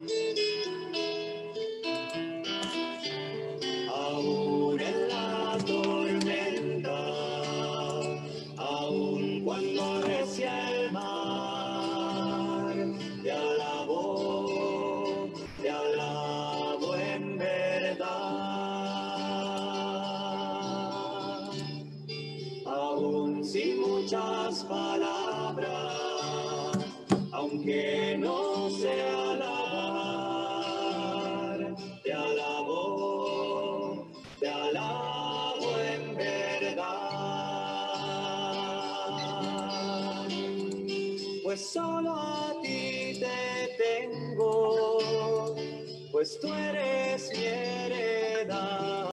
Aún en la tormenta, aún cuando arrecia el mar, te alabo en verdad. Aún sin muchas palabras, aunque no sé alabar, te alabo en verdad. Pues solo a ti te tengo, pues tú eres mi heredad.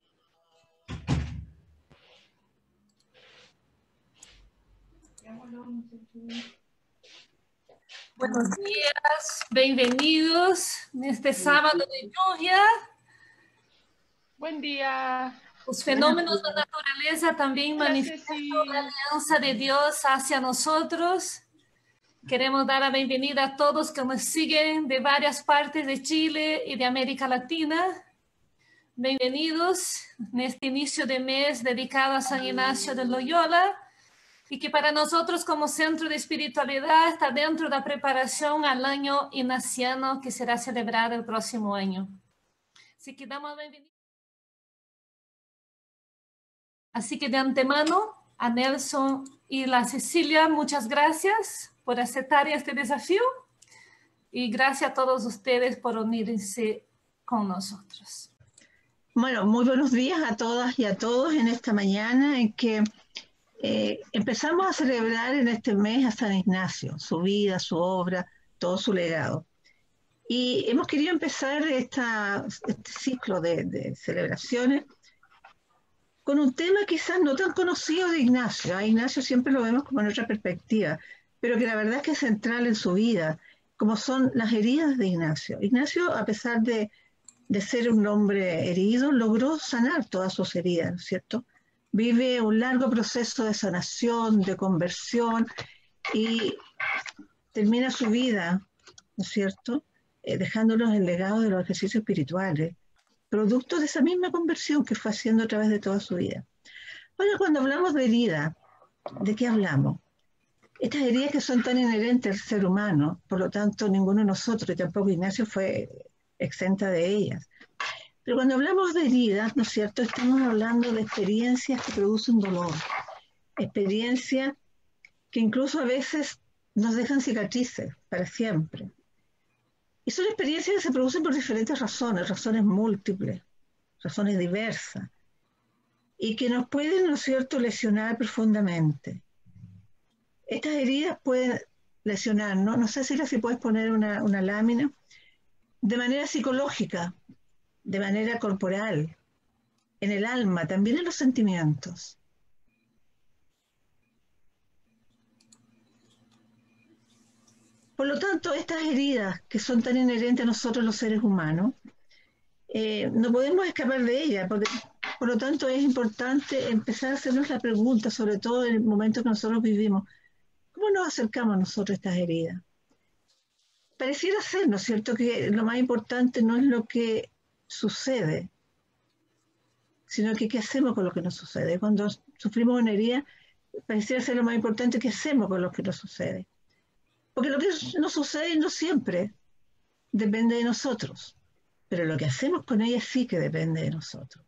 Buenos días, bienvenidos neste sábado de lluvia. Buen día. Os fenómenos da natureza também manifestam a aliança de Deus hacia nosotros. Queremos dar a bem-vinda a todos que nos siguen de várias partes de Chile e de América Latina. Bem-vindos neste início de mês dedicado a San Ignacio de Loyola, y que para nosotros como centro de espiritualidad está dentro de la preparación al año ignaciano que será celebrado el próximo año. Así que de antemano a Nelson y la Cecilia, muchas gracias por aceptar este desafío y gracias a todos ustedes por unirse con nosotros. Bueno, muy buenos días a todas y a todos en esta mañana en que empezamos a celebrar en este mes a San Ignacio, su vida, su obra, todo su legado. Y hemos querido empezar este ciclo de celebraciones con un tema quizás no tan conocido de Ignacio. A Ignacio siempre lo vemos como en otra perspectiva, pero que la verdad es que es central en su vida, como son las heridas de Ignacio. Ignacio, a pesar de ser un hombre herido, logró sanar todas sus heridas, ¿no es cierto? Vive un largo proceso de sanación, de conversión, y termina su vida, ¿no es cierto?, dejándonos el legado de los ejercicios espirituales, producto de esa misma conversión que fue haciendo a través de toda su vida. Ahora, cuando hablamos de herida, ¿de qué hablamos? Estas heridas que son tan inherentes al ser humano, por lo tanto, ninguno de nosotros, y tampoco Ignacio, fue exenta de ellas. Pero cuando hablamos de heridas, ¿no es cierto?, estamos hablando de experiencias que producen dolor, experiencias que incluso a veces nos dejan cicatrices para siempre. Y son experiencias que se producen por diferentes razones, razones múltiples, razones diversas, y que nos pueden, ¿no es cierto?, lesionar profundamente. Estas heridas pueden lesionarnos, no sé si puedes poner una lámina, de manera psicológica, de manera corporal, en el alma, también en los sentimientos. Por lo tanto, estas heridas que son tan inherentes a nosotros los seres humanos, no podemos escapar de ellas, porque por lo tanto es importante empezar a hacernos la pregunta, sobre todo en el momento que nosotros vivimos, ¿cómo nos acercamos nosotros a estas heridas? Pareciera ser, ¿no es cierto?, que lo más importante no es lo que sucede, sino que qué hacemos con lo que nos sucede. Cuando sufrimos una herida, pareciera ser lo más importante qué hacemos con lo que nos sucede. Porque lo que nos sucede no siempre depende de nosotros, pero lo que hacemos con ellas sí que depende de nosotros.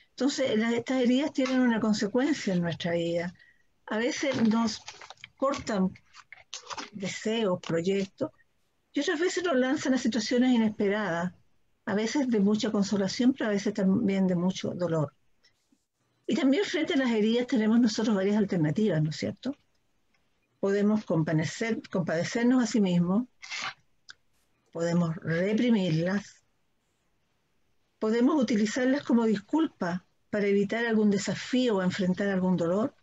Entonces, estas heridas tienen una consecuencia en nuestra vida. A veces nos cortan deseos, proyectos, y otras veces nos lanzan a situaciones inesperadas, a veces de mucha consolación, pero a veces también de mucho dolor. Y también frente a las heridas tenemos nosotros varias alternativas, ¿no es cierto? Podemos compadecernos a sí mismos, podemos reprimirlas, podemos utilizarlas como disculpa para evitar algún desafío o enfrentar algún dolor,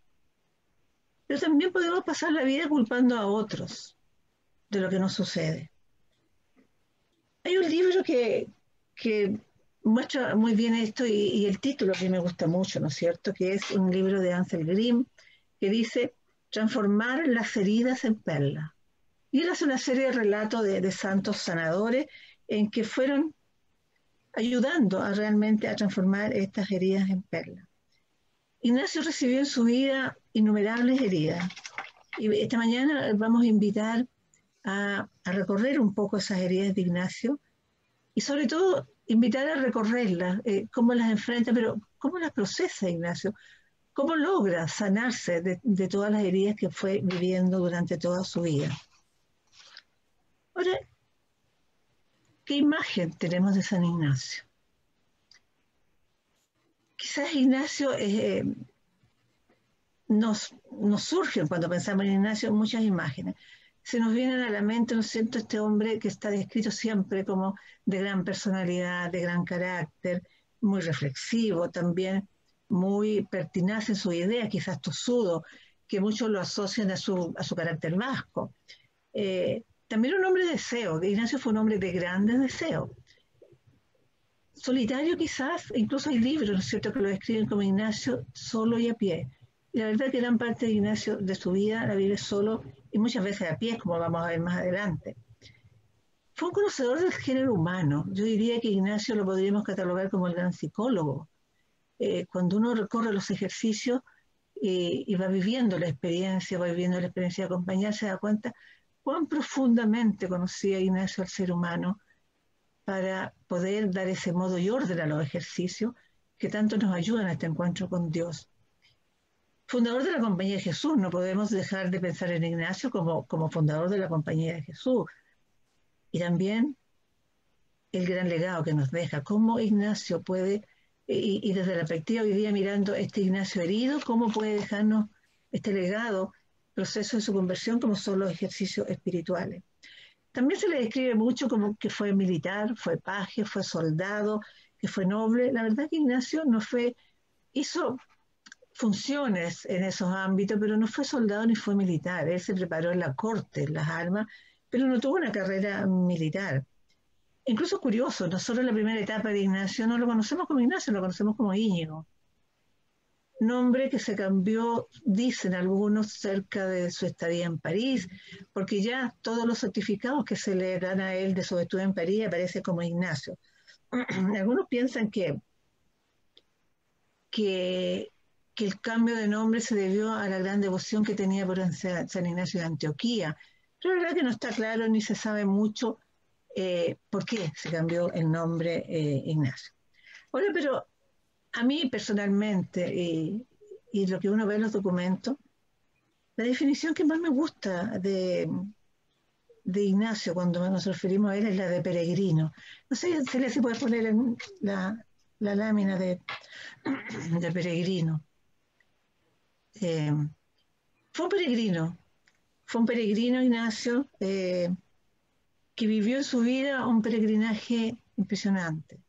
pero también podemos pasar la vida culpando a otros de lo que nos sucede. Hay un libro que muestra muy bien esto y el título que me gusta mucho, ¿no es cierto?, que es un libro de Ansel Grimm que dice Transformar las heridas en perlas. Y él hace una serie de relatos de santos sanadores en que fueron ayudando realmente a transformar estas heridas en perlas. Ignacio recibió en su vida innumerables heridas, y esta mañana vamos a invitar a recorrer un poco esas heridas de Ignacio, y sobre todo invitar a recorrerlas, cómo las enfrenta, pero cómo las procesa Ignacio, cómo logra sanarse de todas las heridas que fue viviendo durante toda su vida. Ahora, ¿qué imagen tenemos de San Ignacio? Quizás Ignacio nos surgen cuando pensamos en Ignacio muchas imágenes. Se nos vienen a la mente, ¿no es cierto?, este hombre que está descrito siempre como de gran personalidad, de gran carácter, muy reflexivo, también muy pertinaz en su idea, quizás tosudo, que muchos lo asocian a su carácter vasco. También un hombre de deseo. Ignacio fue un hombre de grandes deseos. Solitario quizás, incluso hay libros, ¿no es cierto?, que lo describen como Ignacio solo y a pie. Y la verdad que gran parte de Ignacio, de su vida, la vive solo y muchas veces a pie, como vamos a ver más adelante. Fue un conocedor del género humano. Yo diría que Ignacio lo podríamos catalogar como el gran psicólogo. Cuando uno recorre los ejercicios y va viviendo la experiencia de acompañar, se da cuenta cuán profundamente conocía Ignacio al ser humano para poder dar ese modo y orden a los ejercicios que tanto nos ayudan a este encuentro con Dios. Fundador de la Compañía de Jesús, no podemos dejar de pensar en Ignacio como fundador de la Compañía de Jesús. Y también el gran legado que nos deja, cómo Ignacio puede, y desde la perspectiva hoy día mirando este Ignacio herido, cómo puede dejarnos este legado, proceso de su conversión, como son los ejercicios espirituales. También se le describe mucho como que fue militar, fue paje, fue soldado, que fue noble. La verdad que Ignacio hizo funciones en esos ámbitos, pero no fue soldado ni fue militar. Él se preparó en la corte, en las armas, pero no tuvo una carrera militar. Incluso curioso, nosotros en la primera etapa de Ignacio no lo conocemos como Ignacio, lo conocemos como Íñigo. Nombre que se cambió, dicen algunos, cerca de su estadía en París, porque ya todos los certificados que se le dan a él de su estudio en París aparece como Ignacio. Algunos piensan que el cambio de nombre se debió a la gran devoción que tenía por San Ignacio de Antioquía, pero la verdad que no está claro ni se sabe mucho por qué se cambió el nombre Ignacio. Ahora, pero a mí personalmente, y lo que uno ve en los documentos, la definición que más me gusta de Ignacio cuando nos referimos a él es la de peregrino. No sé, Celia, si puedes poner en la lámina de peregrino. Fue un peregrino Ignacio, que vivió en su vida un peregrinaje impresionante.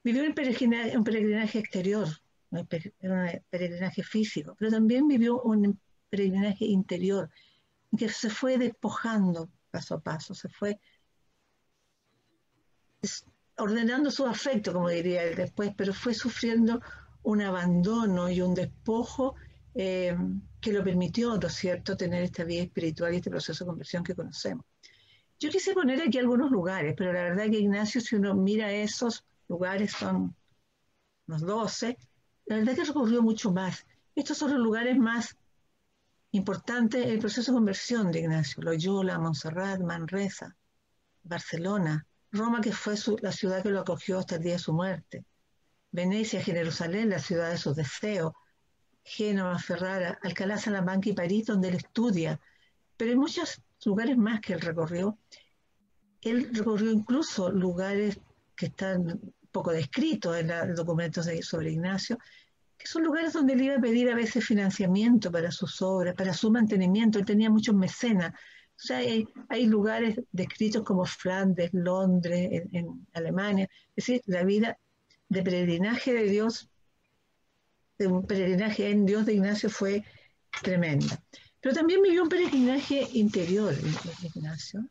Vivió un peregrinaje exterior, un peregrinaje físico, pero también vivió un peregrinaje interior, en que se fue despojando paso a paso, se fue ordenando su afecto, como diría él después, pero fue sufriendo un abandono y un despojo que lo permitió, ¿no es cierto?, tener esta vida espiritual y este proceso de conversión que conocemos. Yo quise poner aquí algunos lugares, pero la verdad que Ignacio, si uno mira esos lugares, son unos 12, la verdad que recorrió mucho más. Estos son los lugares más importantes en el proceso de conversión de Ignacio: Loyola, Montserrat, Manresa, Barcelona, Roma, que fue la ciudad que lo acogió hasta el día de su muerte, Venecia, Jerusalén, la ciudad de sus deseos, Génova, Ferrara, Alcalá, Salamanca y París, donde él estudia. Pero hay muchos lugares más que él recorrió. Él recorrió incluso lugares que están poco descritos en los documentos sobre Ignacio, que son lugares donde él iba a pedir a veces financiamiento para sus obras, para su mantenimiento. Él tenía muchos mecenas. O sea, hay lugares descritos como Flandes, Londres, en Alemania. Es decir, la vida de peregrinaje de Dios, de un peregrinaje en Dios de Ignacio, fue tremenda. Pero también vivió un peregrinaje interior, Ignacio.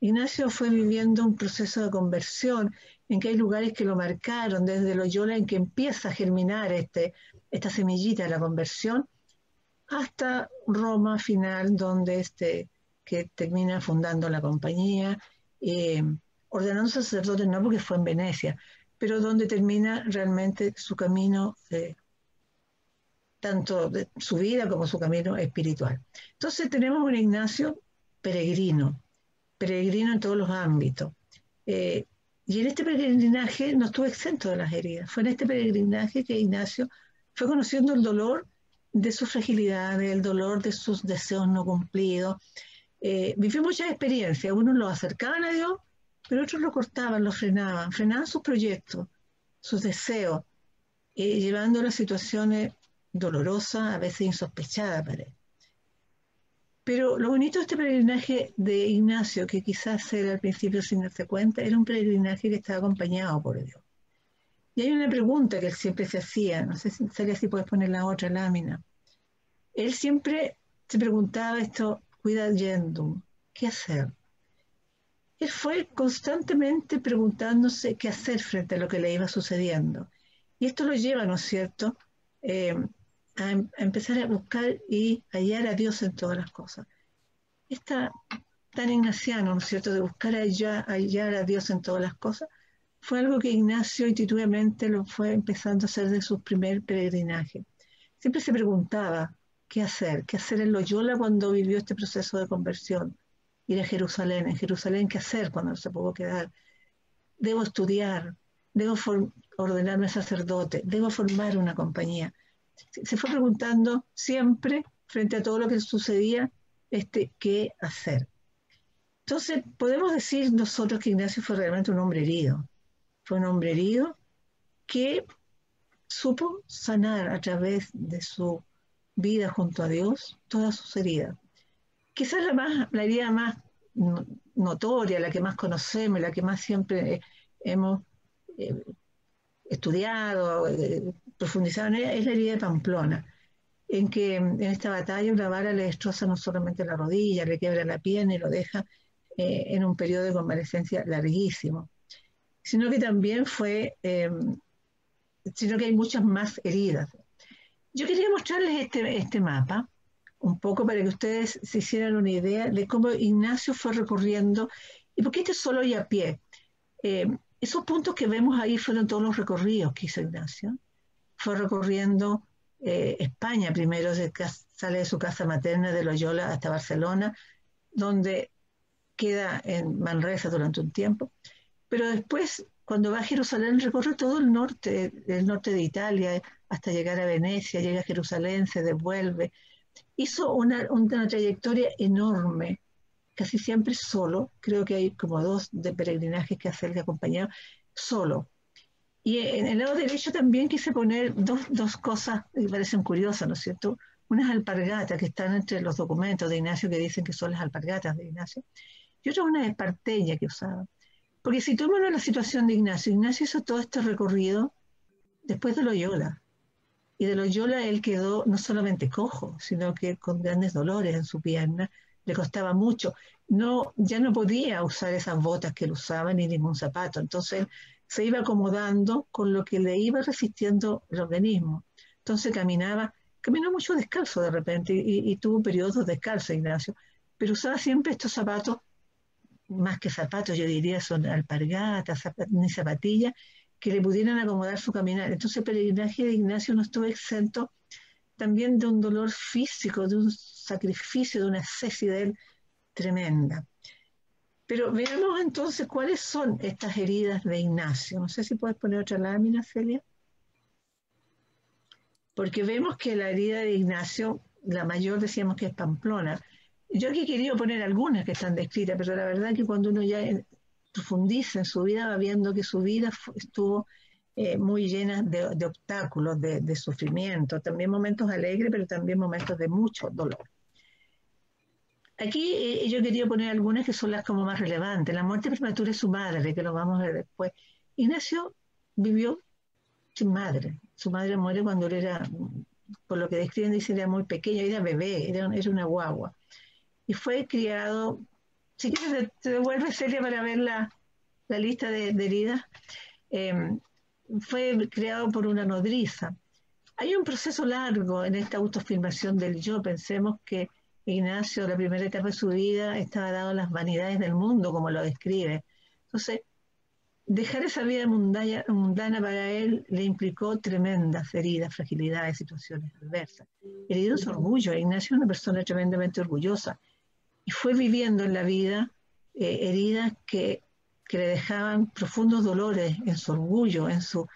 Ignacio fue viviendo un proceso de conversión en que hay lugares que lo marcaron, desde Loyola, en que empieza a germinar esta semillita de la conversión, hasta Roma final, donde que termina fundando la compañía, ordenando sacerdote no porque fue en Venecia, pero donde termina realmente su camino, tanto de su vida como su camino espiritual. Entonces tenemos un Ignacio peregrino, peregrino en todos los ámbitos. Y en este peregrinaje no estuvo exento de las heridas. Fue en este peregrinaje que Ignacio fue conociendo el dolor de sus fragilidades, el dolor de sus deseos no cumplidos. Vivió muchas experiencias. Unos lo acercaban a Dios, pero otros lo cortaban, lo frenaban sus proyectos, sus deseos, llevándolo a situaciones dolorosas, a veces insospechadas para él. Pero lo bonito de este peregrinaje de Ignacio, que quizás era al principio sin darse cuenta, era un peregrinaje que estaba acompañado por Dios. Y hay una pregunta que él siempre se hacía, no sé si Celia, si puedes poner la otra lámina. Él siempre se preguntaba esto, cuida yendum, ¿qué hacer? Él fue constantemente preguntándose qué hacer frente a lo que le iba sucediendo. Y esto lo lleva, ¿no es cierto?, a empezar a buscar y hallar a Dios en todas las cosas. Esta tan ignaciano, ¿no es cierto?, de buscar hallar a Dios en todas las cosas, fue algo que Ignacio intuitivamente lo fue empezando a hacer de su primer peregrinaje. Siempre se preguntaba qué hacer en Loyola cuando vivió este proceso de conversión. Ir a Jerusalén, en Jerusalén, ¿qué hacer cuando no se pudo quedar? Debo estudiar, debo ordenarme sacerdote, debo formar una compañía. Se fue preguntando siempre, frente a todo lo que sucedía, qué hacer. Entonces, podemos decir nosotros que Ignacio fue realmente un hombre herido. Fue un hombre herido que supo sanar a través de su vida junto a Dios todas sus heridas. Quizás la herida más notoria, la que más conocemos, la que más siempre hemos estudiado, profundizado en ella, es la herida de Pamplona, en que en esta batalla una vara le destroza no solamente la rodilla, le quiebra la pierna y lo deja en un periodo de convalescencia larguísimo, sino que también sino que hay muchas más heridas. Yo quería mostrarles este mapa, un poco para que ustedes se hicieran una idea de cómo Ignacio fue recorriendo, y porque este es solo y a pie. Esos puntos que vemos ahí fueron todos los recorridos que hizo Ignacio. Fue recorriendo España primero, sale de su casa materna de Loyola hasta Barcelona, donde queda en Manresa durante un tiempo, pero después, cuando va a Jerusalén, recorre todo el norte de Italia, hasta llegar a Venecia, llega a Jerusalén, se devuelve. Hizo una trayectoria enorme, casi siempre solo. Creo que hay como 2 de peregrinajes que hace el acompañado, solo. Y en el lado derecho también quise poner dos cosas que me parecen curiosas, ¿no es cierto? Unas alpargatas que están entre los documentos de Ignacio que dicen que son las alpargatas de Ignacio, y otra una esparteña que usaba. Porque si tomamos la situación de Ignacio, Ignacio hizo todo este recorrido después de Loyola. Y de Loyola él quedó no solamente cojo, sino que con grandes dolores en su pierna, le costaba mucho. Ya no podía usar esas botas que él usaba ni ningún zapato. Entonces se iba acomodando con lo que le iba resistiendo el organismo. Entonces caminó mucho descalzo de repente y tuvo periodos descalzo Ignacio, pero usaba siempre estos zapatos, más que zapatos, yo diría son alpargatas, ni zapatillas, que le pudieran acomodar su caminar. Entonces el peregrinaje de Ignacio no estuvo exento también de un dolor físico, de un sacrificio, de una ascesis de él tremenda. Pero veamos entonces cuáles son estas heridas de Ignacio. No sé si puedes poner otra lámina, Celia. Porque vemos que la herida de Ignacio, la mayor decíamos que es Pamplona. Yo aquí quería poner algunas que están descritas, pero la verdad que cuando uno ya profundiza en su vida va viendo que su vida estuvo muy llena de obstáculos, de sufrimiento, también momentos alegres, pero también momentos de mucho dolor. Aquí yo quería poner algunas que son las como más relevantes. La muerte prematura de su madre, que lo vamos a ver después. Ignacio vivió sin madre. Su madre muere cuando él era, por lo que describen, dice, era muy pequeño, era bebé, era una guagua. Y fue criado, si quieres te devuelve Celia para ver la lista de heridas, fue criado por una nodriza. Hay un proceso largo en esta autoafirmación del yo. Pensemos que Ignacio, la primera etapa de su vida, estaba dado a las vanidades del mundo, como lo describe. Entonces, dejar esa vida mundana para él le implicó tremendas heridas, fragilidades, situaciones adversas. Herido su orgullo. Ignacio era una persona tremendamente orgullosa y fue viviendo en la vida heridas que le dejaban profundos dolores en su orgullo, en su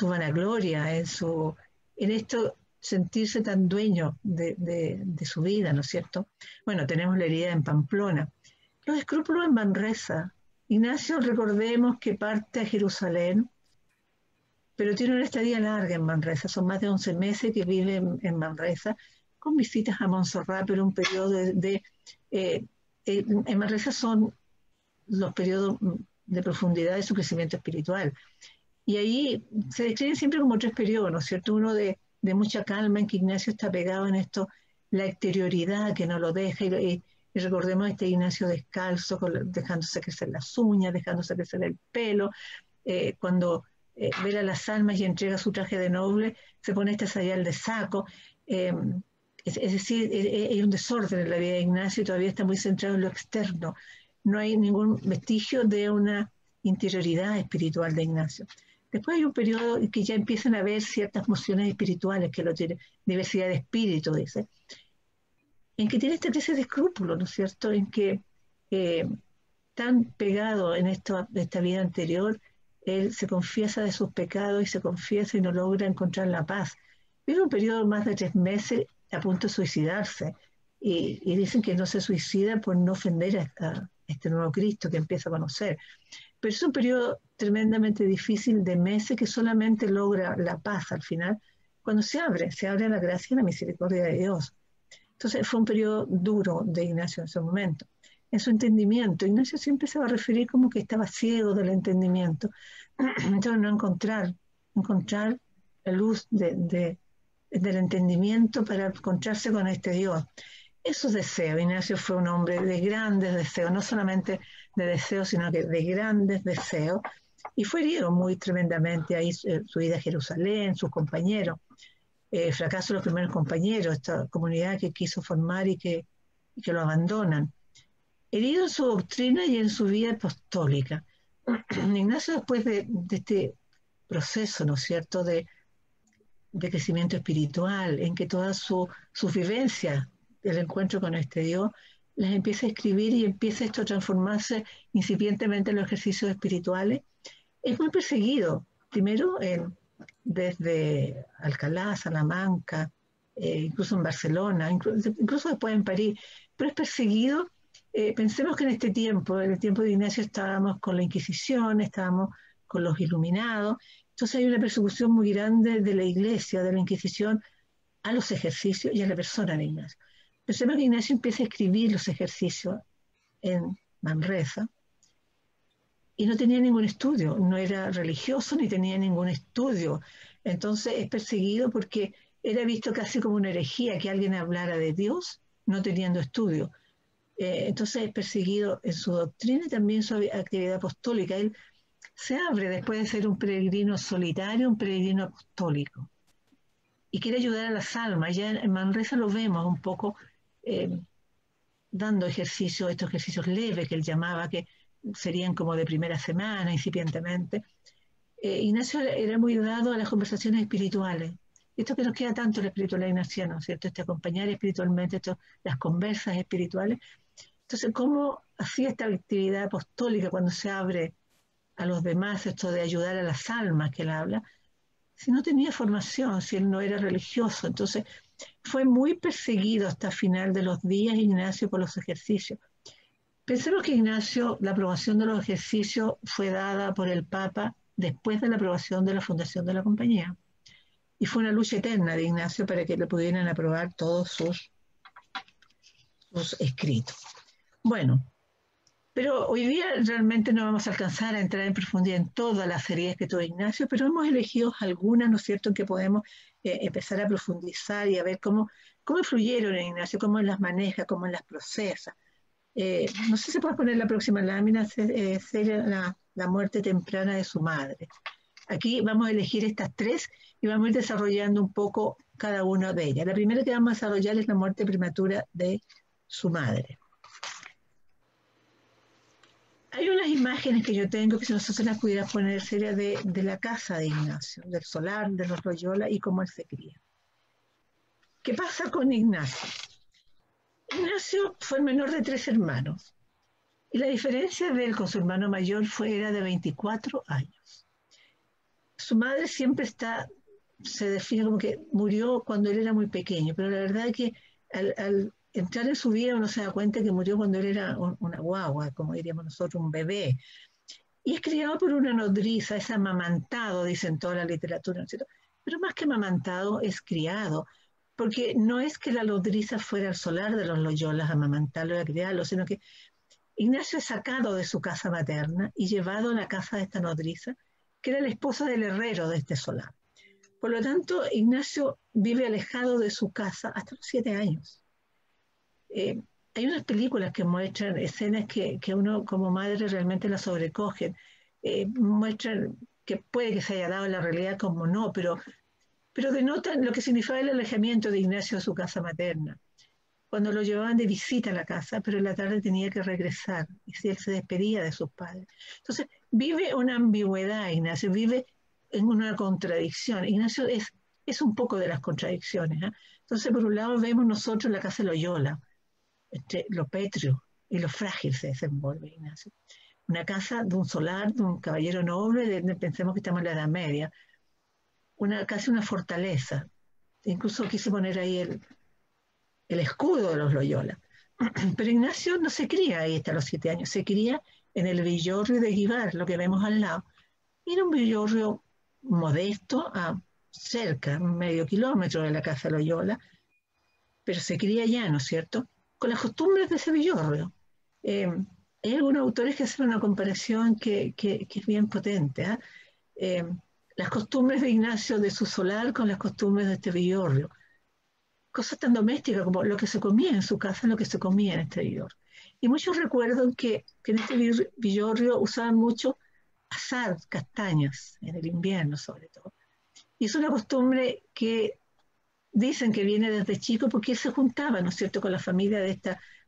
vanagloria, en esto sentirse tan dueño de su vida, ¿no es cierto? Bueno, tenemos la herida en Pamplona. Los escrúpulos en Manresa. Ignacio, recordemos que parte a Jerusalén, pero tiene una estadía larga en Manresa. Son más de 11 meses que vive en Manresa, con visitas a Montserrat, pero un periodo en Manresa son los periodos de profundidad de su crecimiento espiritual. Y ahí se describen siempre como 3 periodos, ¿no es cierto? Uno de mucha calma, en que Ignacio está pegado en esto, la exterioridad que no lo deja, y recordemos este Ignacio descalzo, dejándose crecer las uñas, dejándose crecer el pelo, cuando vela las almas y entrega su traje de noble, se pone este sayal de saco, es decir, hay un desorden en la vida de Ignacio y todavía está muy centrado en lo externo, no hay ningún vestigio de una interioridad espiritual de Ignacio. Después hay un periodo en que ya empiezan a haber ciertas mociones espirituales que lo tiene, diversidad de espíritu, dice, en que tiene esta clase de escrúpulos, ¿no es cierto?, en que tan pegado en esta vida anterior, él se confiesa de sus pecados y se confiesa y no logra encontrar la paz. Vive un periodo más de 3 meses a punto de suicidarse, y dicen que no se suicida por no ofender a este nuevo Cristo que empieza a conocer. Pero es un periodo tremendamente difícil de meses que solamente logra la paz al final, cuando se abre a la gracia y la misericordia de Dios. Entonces fue un periodo duro de Ignacio en ese momento. En su entendimiento, Ignacio siempre se va a referir como que estaba ciego del entendimiento. Entonces no encontrar la luz del entendimiento para encontrarse con este Dios. Esos deseos, Ignacio fue un hombre de grandes deseos, no solamente de deseos, sino que de grandes deseos, y fue herido muy tremendamente ahí su ida a Jerusalén, sus compañeros, fracaso de los primeros compañeros, esta comunidad que quiso formar y que lo abandonan. Herido en su doctrina y en su vida apostólica. Ignacio, después de este proceso, ¿no es cierto?, de crecimiento espiritual, en que toda su vivencia del encuentro con este Dios, las empieza a escribir y empieza esto a transformarse incipientemente en los ejercicios espirituales, es muy perseguido, primero desde Alcalá, Salamanca, incluso en Barcelona, incluso después en París, pero es perseguido. Pensemos que en el tiempo de Ignacio, estábamos con la Inquisición, estábamos con los iluminados, entonces hay una persecución muy grande de la Iglesia, de la Inquisición, a los ejercicios y a la persona de Ignacio. Pensemos que Ignacio empieza a escribir los ejercicios en Manresa y no tenía ningún estudio, no era religioso ni tenía ningún estudio. Entonces es perseguido porque era visto casi como una herejía que alguien hablara de Dios no teniendo estudio. Entonces es perseguido en su doctrina y también en su actividad apostólica. Él se abre después de ser un peregrino solitario, un peregrino apostólico, y quiere ayudar a las almas. Ya en Manresa lo vemos un poco dando ejercicios, estos ejercicios leves que él llamaba, que serían como de primera semana, incipientemente. Ignacio era muy dado a las conversaciones espirituales. Esto que nos queda tanto en la espiritualidad ignaciana, ¿no es cierto? Acompañar espiritualmente, las conversas espirituales. Entonces, ¿cómo hacía esta actividad apostólica cuando se abre a los demás, esto de ayudar a las almas que él habla? Si no tenía formación, si él no era religioso. Entonces, fue muy perseguido hasta el final de los días Ignacio por los ejercicios. Pensemos que Ignacio, la aprobación de los ejercicios fue dada por el Papa después de la aprobación de la fundación de la compañía. Y fue una lucha eterna de Ignacio para que le pudieran aprobar todos sus escritos. Bueno, pero hoy día realmente no vamos a alcanzar a entrar en profundidad en todas las heridas que tuvo Ignacio, pero hemos elegido algunas, ¿no es cierto?, en que podemos empezar a profundizar y a ver cómo influyeron en Ignacio, cómo él las maneja, cómo él las procesa. No sé si puedes poner la próxima lámina, sería la muerte temprana de su madre. Aquí vamos a elegir estas 3 y vamos a ir desarrollando un poco cada una de ellas. La primera que vamos a desarrollar es la muerte prematura de su madre. Hay unas imágenes que yo tengo que si nosotros las pudiera poner sería de la casa de Ignacio, del solar, de los Loyola y cómo él se cría. ¿Qué pasa con Ignacio? Ignacio fue el menor de 3 hermanos y la diferencia de él con su hermano mayor era de 24 años. Su madre siempre se define como que murió cuando él era muy pequeño, pero la verdad es que al entrar en su vida uno se da cuenta que murió cuando él era una guagua, como diríamos nosotros, un bebé. Y es criado por una nodriza, es amamantado, dicen toda la literatura, ¿no es cierto? Pero más que amamantado, es criado, porque no es que la nodriza fuera al solar de los Loyolas a amamantarlo y a criarlo, sino que Ignacio es sacado de su casa materna y llevado a la casa de esta nodriza, que era la esposa del herrero de este solar. Por lo tanto, Ignacio vive alejado de su casa hasta los 7 años. Hay unas películas que muestran escenas que uno como madre realmente la sobrecogen. Muestran que puede que se haya dado en la realidad como no, pero denotan lo que significaba el alejamiento de Ignacio de su casa materna. Cuando lo llevaban de visita a la casa, pero en la tarde tenía que regresar, y si él se despedía de sus padres. Entonces, vive una ambigüedad, Ignacio, vive en una contradicción. Ignacio es un poco de las contradicciones, ¿eh? Entonces, por un lado vemos nosotros la casa de Loyola, lo pétreo y lo frágil se desenvuelve Ignacio. Una casa de un solar, de un caballero noble, pensemos que estamos en la Edad Media, casi una fortaleza. Incluso quise poner ahí el escudo de los Loyola. Pero Ignacio no se cría ahí hasta los 7 años, se cría en el villorrio de Guibar, lo que vemos al lado. Era un villorrio modesto, cerca, medio kilómetro de la casa de Loyola, pero se cría allá, ¿no es cierto?, con las costumbres de ese villorrio. Hay algunos autores que hacen una comparación que es bien potente, ¿eh? Las costumbres de Ignacio de su solar con las costumbres de este villorrio. Cosas tan domésticas como lo que se comía en su casa, lo que se comía en este villorrio. Y muchos recuerdan que en este villorrio usaban mucho asar castañas, en el invierno sobre todo. Y es una costumbre que dicen que viene desde chico porque él se juntaba, ¿no es cierto?, con la familia de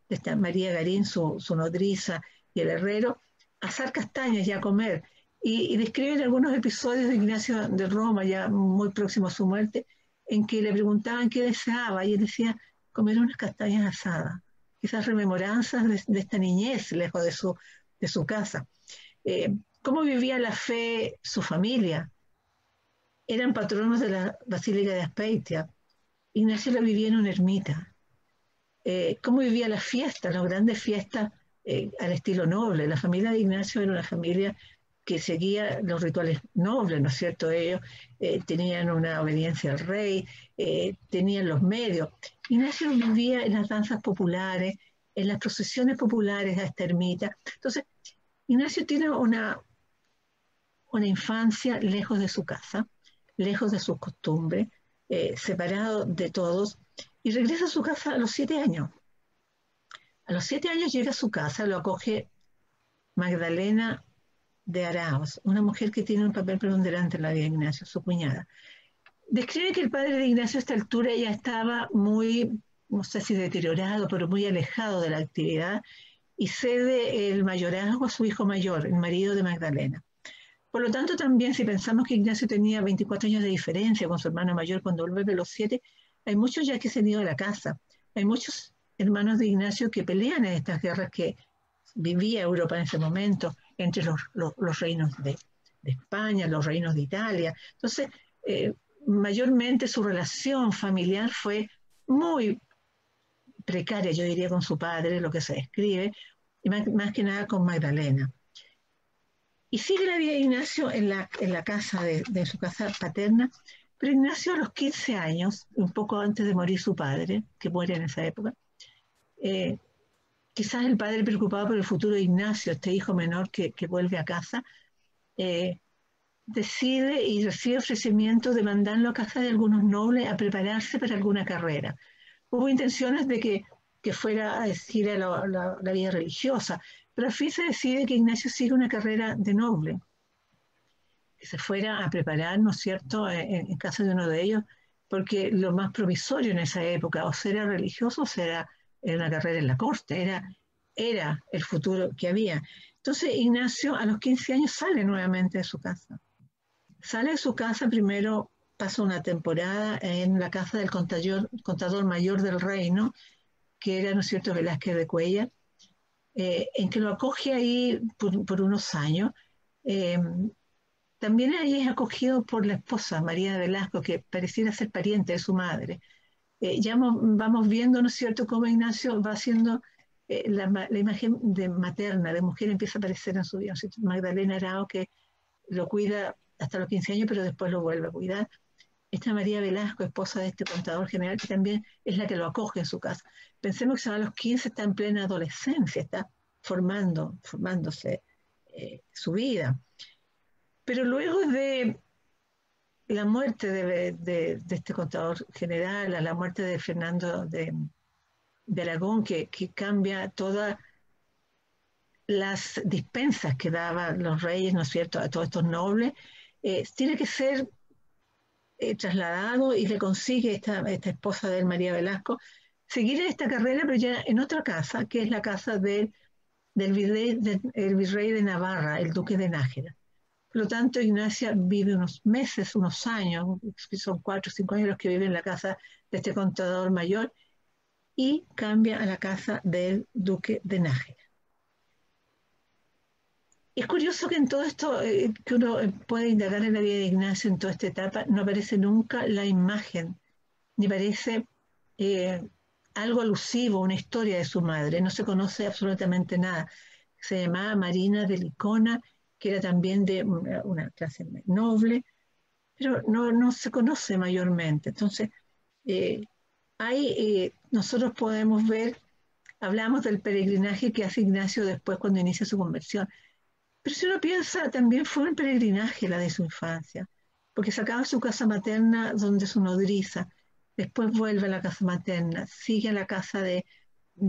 esta María Garín, su nodriza, y el herrero, a asar castañas y a comer. Y describen algunos episodios de Ignacio de Roma, ya muy próximo a su muerte, en que le preguntaban qué deseaba, y él decía, comer unas castañas asadas, quizás rememoranzas de esta niñez lejos de su casa. ¿Cómo vivía la fe su familia? Eran patronos de la Basílica de Aspeitia. Ignacio la vivía en una ermita. ¿Cómo vivía las fiestas, las grandes fiestas al estilo noble? La familia de Ignacio era una familia que seguía los rituales nobles, ¿no es cierto? Ellos tenían una obediencia al rey, tenían los medios. Ignacio vivía en las danzas populares, en las procesiones populares a esta ermita. Entonces, Ignacio tiene una infancia lejos de su casa, lejos de sus costumbres, separado de todos, y regresa a su casa a los 7 años. A los 7 años llega a su casa, lo acoge Magdalena de Araoz, una mujer que tiene un papel preponderante en la vida de Ignacio, su cuñada. Describe que el padre de Ignacio a esta altura ya estaba muy, no sé si deteriorado, pero muy alejado de la actividad, y cede el mayorazgo a su hijo mayor, el marido de Magdalena. Por lo tanto, también si pensamos que Ignacio tenía 24 años de diferencia con su hermano mayor cuando vuelve a los 7, hay muchos ya que se han ido a la casa. Hay muchos hermanos de Ignacio que pelean en estas guerras que vivía Europa en ese momento, entre los reinos de España, los reinos de Italia. Entonces, mayormente su relación familiar fue muy precaria, yo diría, con su padre, lo que se describe, y más que nada con Magdalena. Y sigue la vida de Ignacio en la casa de su casa paterna, pero Ignacio a los 15 años, un poco antes de morir su padre, que muere en esa época, quizás el padre preocupado por el futuro de Ignacio, este hijo menor que vuelve a casa, decide y recibe ofrecimientos de mandarlo a casa de algunos nobles a prepararse para alguna carrera. Hubo intenciones de que fuera a decir a la vida religiosa, pero al fin se decide que Ignacio siga una carrera de noble, que se fuera a preparar, ¿no es cierto?, en casa de uno de ellos, porque lo más provisorio en esa época, o será religioso, o será una carrera en la corte, era el futuro que había. Entonces Ignacio a los 15 años sale nuevamente de su casa. Sale de su casa, primero pasa una temporada en la casa del contador mayor del reino, que era, ¿no es cierto?, Velázquez de Cuéllar, en que lo acoge ahí por unos años. También ahí es acogido por la esposa, María de Velasco, que pareciera ser pariente de su madre. Ya vamos viendo, ¿no es cierto?, cómo Ignacio va haciendo la imagen de materna, de mujer, empieza a aparecer en su vida. Magdalena Arao, que lo cuida hasta los 15 años, pero después lo vuelve a cuidar. Esta María Velasco, esposa de este contador general, que también es la que lo acoge en su casa. Pensemos que a los 15 está en plena adolescencia, está formándose su vida. Pero luego de la muerte de este contador general, a la muerte de Fernando de Aragón, que cambia todas las dispensas que daban los reyes, ¿no es cierto?, a todos estos nobles, tiene que ser trasladado y le consigue esta esposa de él, María Velasco, seguir esta carrera, pero ya en otra casa, que es la casa del virrey de Navarra, el duque de Nájera. Por lo tanto, Ignacia vive unos meses, unos años, son 4 o 5 años los que vive en la casa de este contador mayor, y cambia a la casa del duque de Nájera. Es curioso que en todo esto que uno puede indagar en la vida de Ignacio, en toda esta etapa, no aparece nunca la imagen, ni parece algo alusivo, una historia de su madre. No se conoce absolutamente nada. Se llamaba Marina de Licona, que era también de una clase noble, pero no se conoce mayormente. Entonces, nosotros podemos ver, hablamos del peregrinaje que hace Ignacio después cuando inicia su conversión. Pero si uno piensa, también fue un peregrinaje la de su infancia, porque sacaba su casa materna donde su nodriza, después vuelve a la casa materna, sigue a la casa de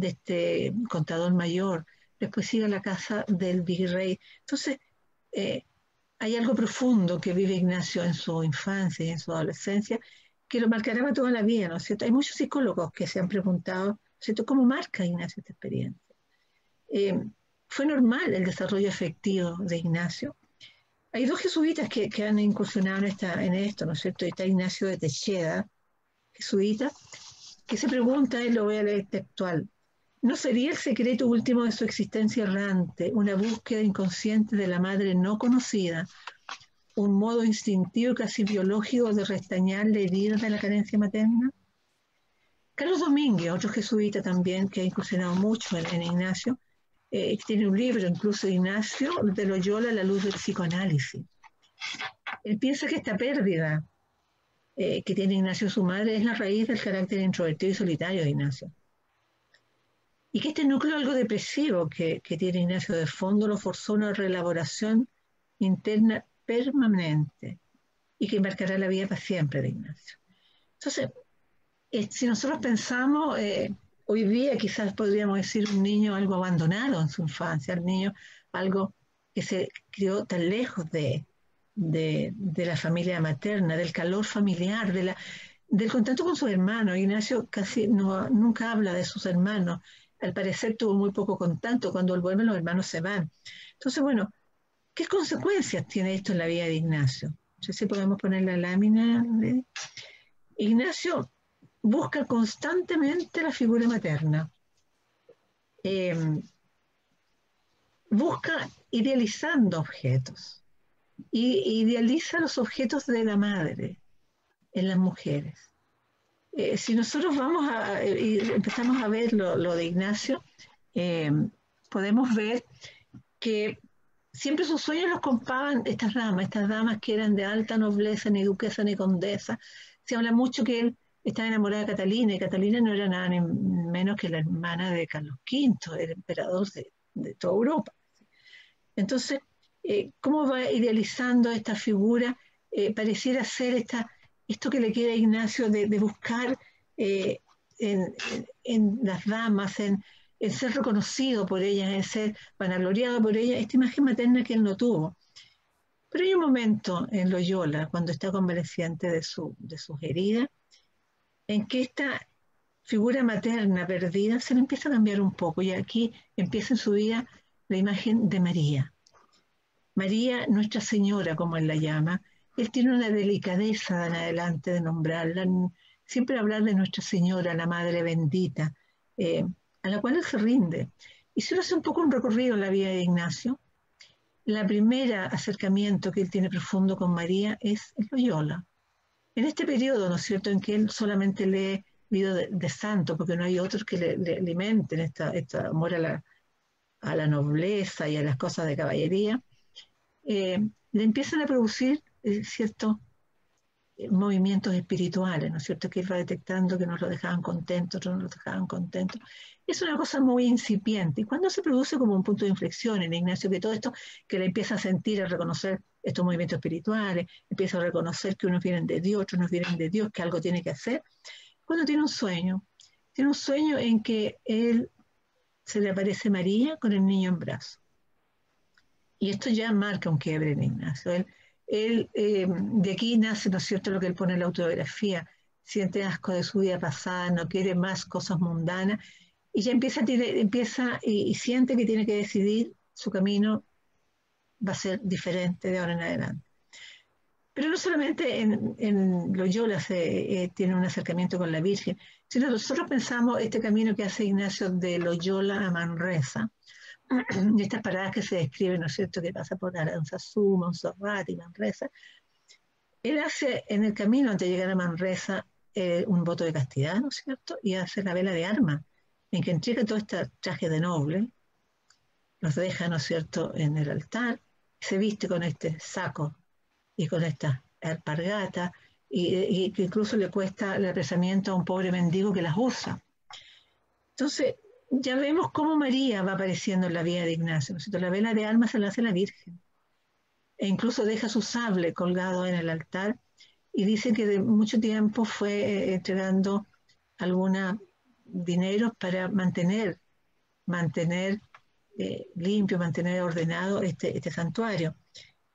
este contador mayor, después sigue a la casa del virrey. Entonces, hay algo profundo que vive Ignacio en su infancia y en su adolescencia que lo marcará para toda la vida, ¿no es cierto? Hay muchos psicólogos que se han preguntado, ¿no es cierto?, ¿cómo marca Ignacio esta experiencia? Fue normal el desarrollo afectivo de Ignacio. Hay 2 jesuitas que han incursionado en esto, ¿no es cierto? Está Ignacio de Techeda, jesuita, que se pregunta, y lo voy a leer textual, ¿no sería el secreto último de su existencia errante una búsqueda inconsciente de la madre no conocida, un modo instintivo y casi biológico de restañar la herida de la carencia materna? Carlos Domínguez, otro jesuita también que ha incursionado mucho en Ignacio, tiene un libro incluso de Ignacio de Loyola, La luz del psicoanálisis. Él piensa que esta pérdida que tiene Ignacio su madre es la raíz del carácter introvertido y solitario de Ignacio. Y que este núcleo algo depresivo que tiene Ignacio de fondo lo forzó a una reelaboración interna permanente y que marcará la vida para siempre de Ignacio. Entonces, si nosotros pensamos, hoy día quizás podríamos decir un niño algo abandonado en su infancia, el niño algo que se crió tan lejos de la familia materna, del calor familiar, del contacto con sus hermanos. Ignacio casi nunca habla de sus hermanos. Al parecer tuvo muy poco contacto. Cuando vuelven los hermanos se van. Entonces, bueno, ¿qué consecuencias tiene esto en la vida de Ignacio? No sé si podemos poner la lámina. Ignacio busca constantemente la figura materna. Busca idealizando objetos. Y idealiza los objetos de la madre en las mujeres. Si nosotros vamos y empezamos a ver lo de Ignacio, podemos ver que siempre sus sueños los compaban estas damas que eran de alta nobleza, ni duquesa ni condesa. Se habla mucho que él estaba enamorado de Catalina, y Catalina no era nada ni menos que la hermana de Carlos V, el emperador de toda Europa. Entonces, cómo va idealizando esta figura, pareciera ser esto que le queda a Ignacio de buscar en las damas, en ser reconocido por ellas, en ser vanagloriado por ellas, esta imagen materna que él no tuvo. Pero hay un momento en Loyola, cuando está convaleciente de sus heridas, en que esta figura materna perdida se le empieza a cambiar un poco, y aquí empieza en su vida la imagen de María. María, Nuestra Señora, como él la llama, él tiene una delicadeza en adelante de nombrarla, siempre hablar de Nuestra Señora, la Madre Bendita, a la cual él se rinde. Y si uno hace un poco un recorrido en la vida de Ignacio, la primera acercamiento que él tiene profundo con María es en Loyola. En este periodo, ¿no es cierto?, en que él solamente lee vida de santo, porque no hay otros que le alimenten este amor a la nobleza y a las cosas de caballería, le empiezan a producir ciertos movimientos espirituales, ¿no es cierto?, que él va detectando que nos lo dejaban contentos, otros no los dejaban contentos. Es una cosa muy incipiente. Y cuando se produce como un punto de inflexión en Ignacio, que todo esto, que le empieza a sentir, a reconocer estos movimientos espirituales, empieza a reconocer que unos vienen de Dios, otros no vienen de Dios, que algo tiene que hacer, cuando tiene un sueño en que él se le aparece María con el niño en brazos. Y esto ya marca un quiebre en Ignacio. De aquí nace, ¿no es cierto?, lo que él pone en la autobiografía: siente asco de su vida pasada, no quiere más cosas mundanas, y ya empieza y siente que tiene que decidir, su camino va a ser diferente de ahora en adelante. Pero no solamente en Loyola tiene un acercamiento con la Virgen, sino nosotros pensamos este camino que hace Ignacio de Loyola a Manresa, y estas paradas que se describen, ¿no es cierto?, que pasa por Aranzazú, Monserrate y Manresa. Él hace en el camino, antes de llegar a Manresa, un voto de castidad, ¿no es cierto?, y hace la vela de armas, en que entrega todo este traje de noble, los deja, ¿no es cierto?, en el altar, se viste con este saco y con esta alpargata, y que incluso le cuesta el apresamiento a un pobre mendigo que las usa. Entonces, ya vemos cómo María va apareciendo en la vida de Ignacio, ¿no es cierto? La vela de armas se la hace la Virgen, e incluso deja su sable colgado en el altar, y dice que de mucho tiempo fue entregando algunos dineros para mantener limpio, mantener ordenado este santuario.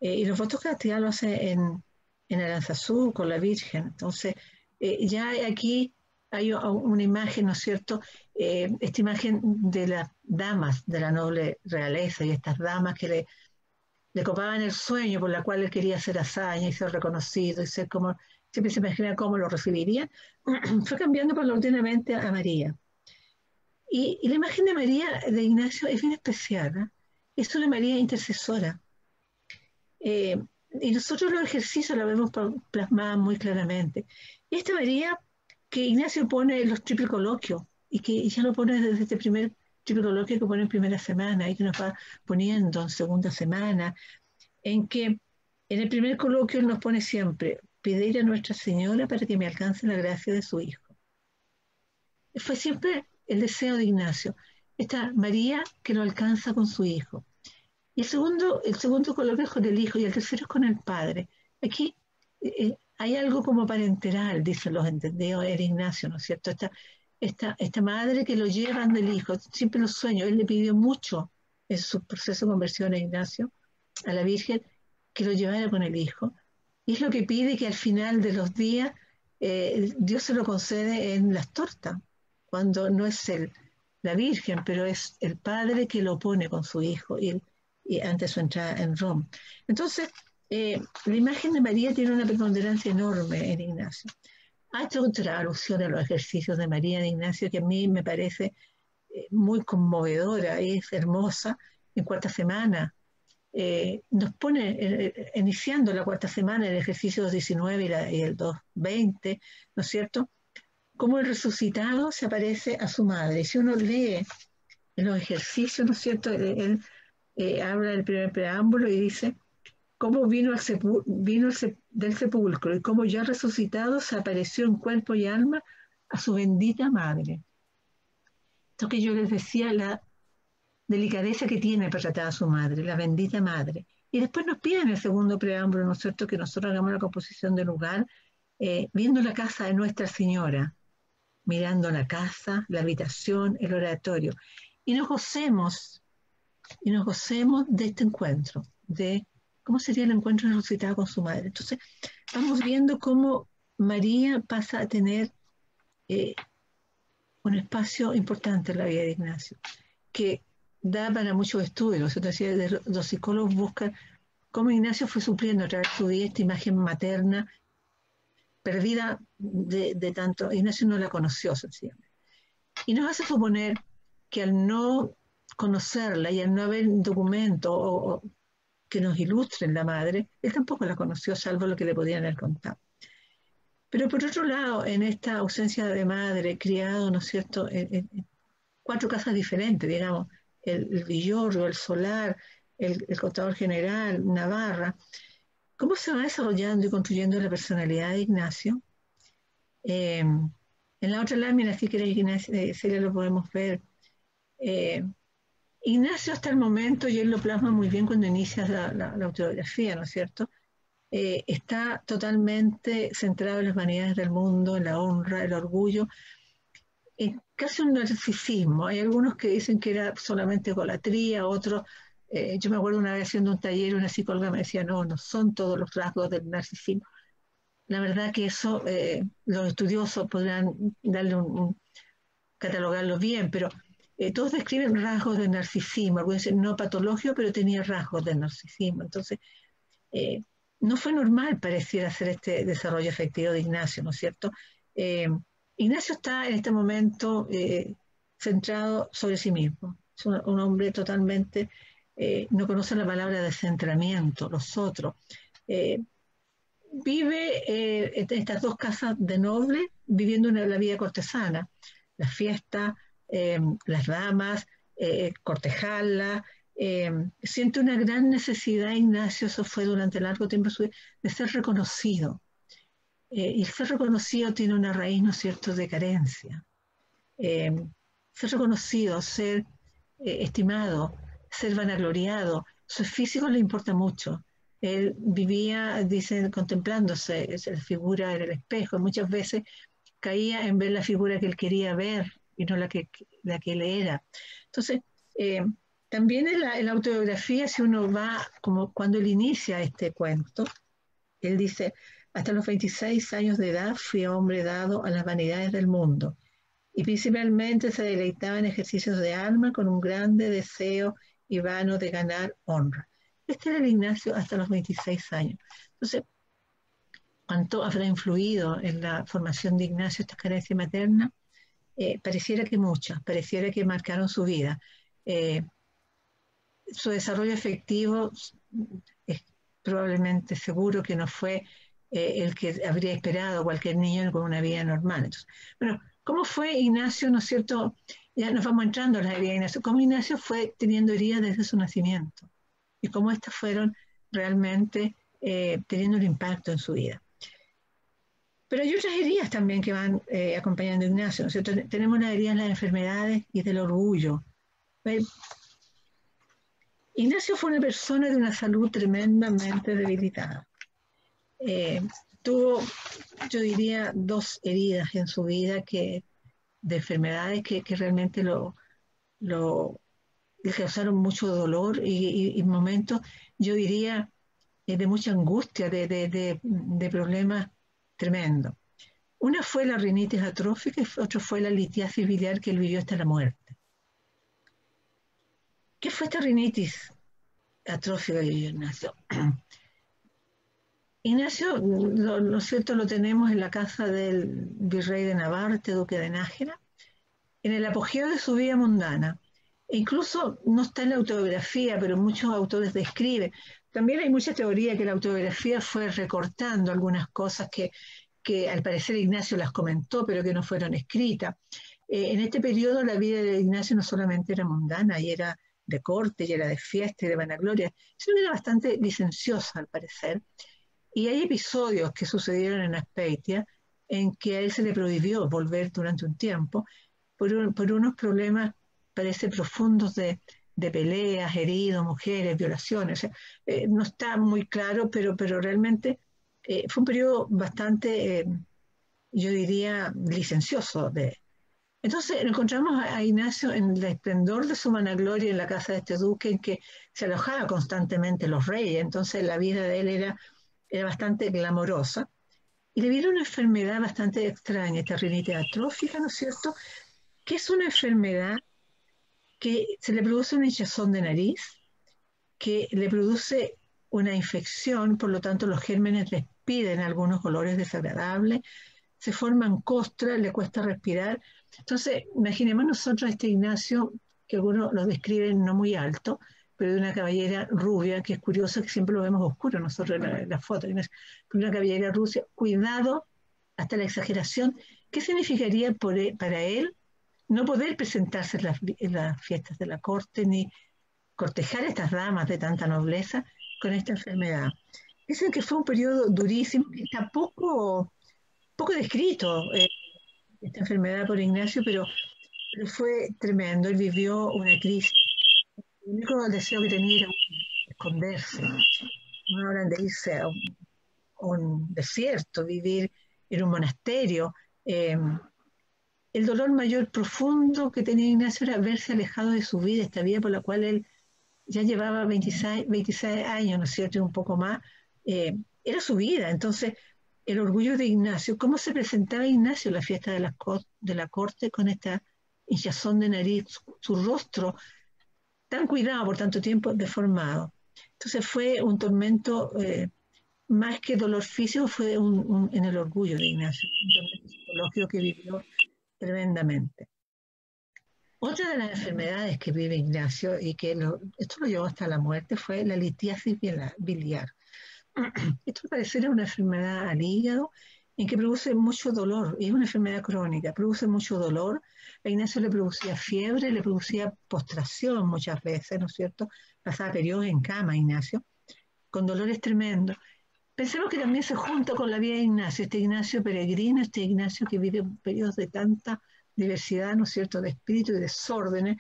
Y los votos de castidad lo hace en Aranzazú con la Virgen. Entonces, ya aquí hay una imagen, ¿no es cierto?, esta imagen de las damas de la noble realeza, y estas damas que le copaban el sueño por la cual él quería hacer hazaña y ser reconocido y ser como, siempre se imagina cómo lo recibirían, fue cambiando paulatinamente a María. Y la imagen de María de Ignacio es bien especial, ¿eh? Es una María intercesora. Y nosotros los ejercicios la vemos plasmada muy claramente. Y esta María que Ignacio pone en los triple coloquios, y que ya lo pone desde este primer triple coloquio que pone en primera semana, y que nos va poniendo en segunda semana, en que en el primer coloquio nos pone siempre: pedir a Nuestra Señora para que me alcance la gracia de su Hijo. Fue siempre el deseo de Ignacio, esta María que lo alcanza con su Hijo. Y el segundo coloquio es con el Hijo, y el tercero es con el Padre. Aquí hay algo como parenteral, dicen los entendidos, el Ignacio, ¿no es cierto? Esta madre que lo llevan del Hijo, siempre los sueños. Él le pidió mucho en su proceso de conversión a Ignacio, a la Virgen, que lo llevara con el Hijo. Y es lo que pide, que al final de los días Dios se lo concede en las tortas, cuando no es la Virgen, pero es el Padre que lo pone con su Hijo y antes de su entrada en Roma. Entonces, la imagen de María tiene una preponderancia enorme en Ignacio. Hay otra alusión a los ejercicios de María de Ignacio que a mí me parece muy conmovedora, es hermosa. En cuarta semana nos pone, iniciando la cuarta semana, el ejercicio 2.19 y el 2.20, ¿no es cierto?, cómo el resucitado se aparece a su madre. Y si uno lee en los ejercicios, ¿no es cierto?, él habla del primer preámbulo y dice cómo vino del sepulcro, y cómo ya resucitado se apareció en cuerpo y alma a su bendita madre. Esto que yo les decía, la delicadeza que tiene para tratar a su madre, la bendita madre. Y después nos pide en el segundo preámbulo, ¿no es cierto?, que nosotros hagamos la composición del lugar, viendo la casa de Nuestra Señora, mirando la casa, la habitación, el oratorio, y nos gocemos de este encuentro, de cómo sería el encuentro resucitado con su madre. Entonces, vamos viendo cómo María pasa a tener un espacio importante en la vida de Ignacio, que da para muchos estudios. Yo te decía, los psicólogos buscan cómo Ignacio fue supliendo a través de su vida esta imagen materna perdida de tanto. Ignacio no la conoció sencillamente. Y nos hace suponer que al no conocerla y al no haber un documento que nos ilustren la madre, él tampoco la conoció, salvo lo que le podían haber contado. Pero por otro lado, en esta ausencia de madre, criado, ¿no es cierto?, en 4 casas diferentes, digamos, el Villorrio, el Solar, el Contador General, Navarra, ¿cómo se va desarrollando y construyendo la personalidad de Ignacio? En la otra lámina, si queréis, Celia, lo podemos ver. Ignacio hasta el momento, y él lo plasma muy bien cuando inicia la autobiografía, ¿no es cierto?, está totalmente centrado en las vanidades del mundo, en la honra, el orgullo, casi un narcisismo. Hay algunos que dicen que era solamente egolatría, otros, yo me acuerdo una vez haciendo un taller, una psicóloga me decía, no son todos los rasgos del narcisismo. La verdad que eso los estudiosos podrán darle catalogarlo bien, pero todos describen rasgos del narcisismo, algunos dicen no patológico, pero tenía rasgos del narcisismo. Entonces, no fue normal, pareciera ser este desarrollo afectivo de Ignacio, ¿no es cierto? Ignacio está en este momento centrado sobre sí mismo. Es un hombre totalmente, no conoce la palabra descentramiento, los otros. Vive en estas 2 casas de noble, viviendo la vida cortesana, la fiesta, las damas, cortejarla. Siente una gran necesidad, Ignacio, eso fue durante largo tiempo, de ser reconocido. Y el ser reconocido tiene una raíz, ¿no es cierto?, de carencia. Ser reconocido, ser estimado, ser vanagloriado, su físico le importa mucho. Él vivía, dicen, contemplándose, la figura en el espejo, y muchas veces caía en ver la figura que él quería ver y no la que él era. Entonces, también en la autobiografía, si uno va, como cuando él inicia este cuento, él dice, hasta los 26 años de edad fui hombre dado a las vanidades del mundo y principalmente se deleitaba en ejercicios de alma con un grande deseo y vano de ganar honra. Este era el Ignacio hasta los 26 años. Entonces, ¿cuánto habrá influido en la formación de Ignacio esta carencia materna? Pareciera que muchas, pareciera que marcaron su vida. Su desarrollo afectivo es probablemente seguro que no fue el que habría esperado cualquier niño con una vida normal. Entonces, bueno, ¿cómo fue Ignacio, no es cierto? Ya nos vamos entrando en la herida de Ignacio. ¿Cómo Ignacio fue teniendo heridas desde su nacimiento? Y cómo estas fueron realmente teniendo un impacto en su vida. Pero hay otras heridas también que van acompañando a Ignacio, ¿no es cierto? Tenemos las heridas de las enfermedades y del orgullo. Ignacio fue una persona de una salud tremendamente debilitada. Tuvo, yo diría, 2 heridas en su vida de enfermedades que realmente le causaron mucho dolor y momentos, yo diría, de mucha angustia, de problemas tremendos. Una fue la rinitis atrófica y otra fue la litiasis biliar que él vivió hasta la muerte. ¿Qué fue esta rinitis atrófica que vivió Ignacio? Ignacio, lo cierto, lo tenemos en la casa del virrey de Navarrete, duque de Nájera, en el apogeo de su vida mundana. E incluso no está en la autobiografía, pero muchos autores describen. También hay mucha teoría que la autobiografía fue recortando algunas cosas que al parecer Ignacio las comentó, pero que no fueron escritas. En este periodo la vida de Ignacio no solamente era mundana, y era de corte, y era de fiesta y de vanagloria, sino que era bastante licenciosa al parecer. Y hay episodios que sucedieron en Azpeitia en que a él se le prohibió volver durante un tiempo por unos problemas, parece, profundos de peleas, heridos, mujeres, violaciones. No está muy claro, pero realmente fue un periodo bastante, yo diría, licencioso. Entonces encontramos a Ignacio en el esplendor de su vanagloria en la casa de este duque, en que se alojaba constantemente los reyes. Entonces la vida de él era bastante glamorosa. Y le vino una enfermedad bastante extraña, esta rinitis atrófica, ¿no es cierto?, que es una enfermedad que se le produce una hinchazón de nariz, que le produce una infección, por lo tanto los gérmenes despiden algunos olores desagradables, se forman costras, le cuesta respirar. Entonces, imaginemos nosotros a este Ignacio, que algunos lo describen no muy alto, pero de una cabellera rubia, que es curioso que siempre lo vemos oscuro nosotros en la foto, una cabellera rubia, cuidado hasta la exageración. ¿Qué significaría para él no poder presentarse en las fiestas de la corte, ni cortejar a estas damas de tanta nobleza con esta enfermedad? Dicen que fue un periodo durísimo, que está poco descrito, esta enfermedad por Ignacio, pero fue tremendo. Él vivió una crisis. El único deseo que tenía era esconderse. No hablan de irse a un desierto, vivir en un monasterio. El dolor mayor profundo que tenía Ignacio era verse alejado de su vida, esta vida por la cual él ya llevaba 26 años, ¿no es cierto?, y un poco más. Era su vida. Entonces, el orgullo de Ignacio, cómo se presentaba Ignacio en la fiesta de la corte con esta hinchazón de nariz, su rostro tan cuidado por tanto tiempo, deformado. Entonces fue un tormento, más que dolor físico, fue en el orgullo de Ignacio, un tormento psicológico que vivió tremendamente. Otra de las enfermedades que vive Ignacio, y que esto lo llevó hasta la muerte, fue la litiasis biliar. Esto al parecer es una enfermedad al hígado en que produce mucho dolor, y es una enfermedad crónica, produce mucho dolor. A Ignacio le producía fiebre, le producía postración muchas veces, ¿no es cierto? Pasaba periodos en cama Ignacio, con dolores tremendos. Pensemos que también se junta con la vida de Ignacio, este Ignacio peregrino, este Ignacio que vive periodos de tanta diversidad, ¿no es cierto?, de espíritu y desórdenes.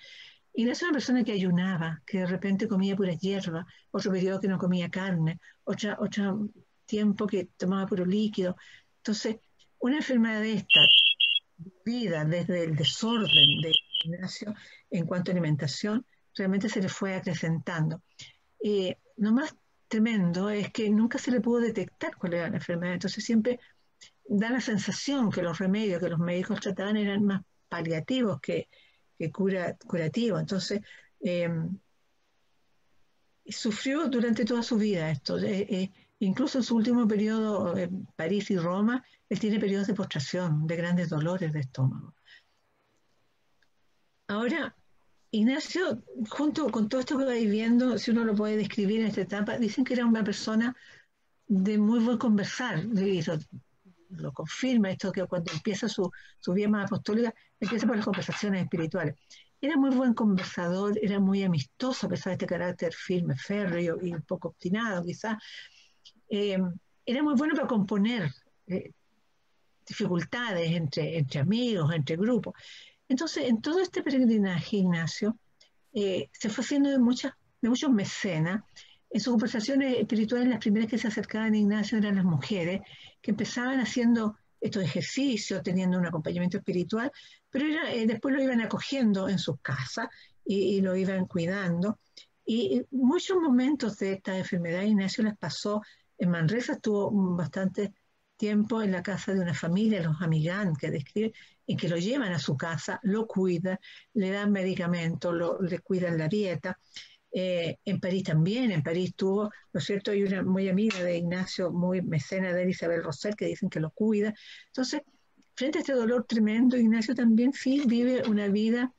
Ignacio era una persona que ayunaba, que de repente comía pura hierba, otro periodo que no comía carne, otro tiempo que tomaba puro líquido. Entonces, una enfermedad de esta, vivida desde el desorden de Ignacio en cuanto a alimentación, realmente se le fue acrecentando. Lo más tremendo es que nunca se le pudo detectar cuál era la enfermedad, entonces siempre da la sensación que los remedios que los médicos trataban eran más paliativos que curativos. Entonces, sufrió durante toda su vida esto. Incluso en su último periodo en París y Roma, él tiene periodos de postración, de grandes dolores de estómago. Ahora, Ignacio, junto con todo esto que va viviendo, si uno lo puede describir en esta etapa, dicen que era una persona de muy buen conversar, y lo confirma esto, que cuando empieza su vida más apostólica, empieza por las conversaciones espirituales. Era muy buen conversador, era muy amistoso, a pesar de este carácter firme, férreo y un poco obstinado quizás. Era muy bueno para componer dificultades entre amigos, entre grupos. Entonces, en todo este peregrinaje, Ignacio se fue haciendo de muchos mecenas. En sus conversaciones espirituales, las primeras que se acercaban a Ignacio eran las mujeres, que empezaban haciendo estos ejercicios, teniendo un acompañamiento espiritual, pero después lo iban acogiendo en sus casas y lo iban cuidando. Y muchos momentos de esta enfermedad Ignacio las pasó en Manresa, estuvo bastante tiempo en la casa de una familia, los Amigán, que describe, en que lo llevan a su casa, lo cuidan, le dan medicamentos, le cuidan la dieta. En París también, en París tuvo, ¿no es cierto?, hay una muy amiga de Ignacio, muy mecena de Isabel Rosell, que dicen que lo cuida. Entonces, frente a este dolor tremendo, Ignacio también sí vive una vida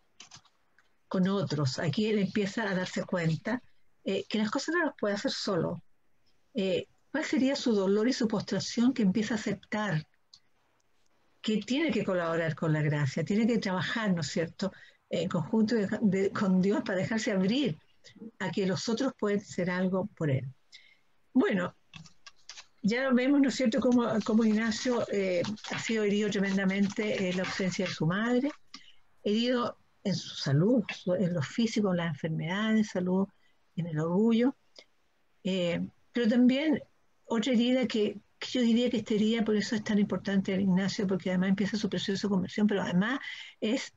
con otros. Aquí él empieza a darse cuenta que las cosas no las puede hacer solo. ¿Cuál sería su dolor y su postración? Que empieza a aceptar que tiene que colaborar con la gracia, tiene que trabajar, ¿no es cierto?, en conjunto con Dios para dejarse abrir a que los otros pueden ser algo por él. Bueno, ya vemos, ¿no es cierto?, cómo Ignacio ha sido herido tremendamente en la ausencia de su madre, herido en su salud, en lo físico, en las enfermedades, salud, en el orgullo, pero también otra herida que yo diría que esta herida, por eso es tan importante el Ignacio, porque además empieza su proceso de conversión, pero además es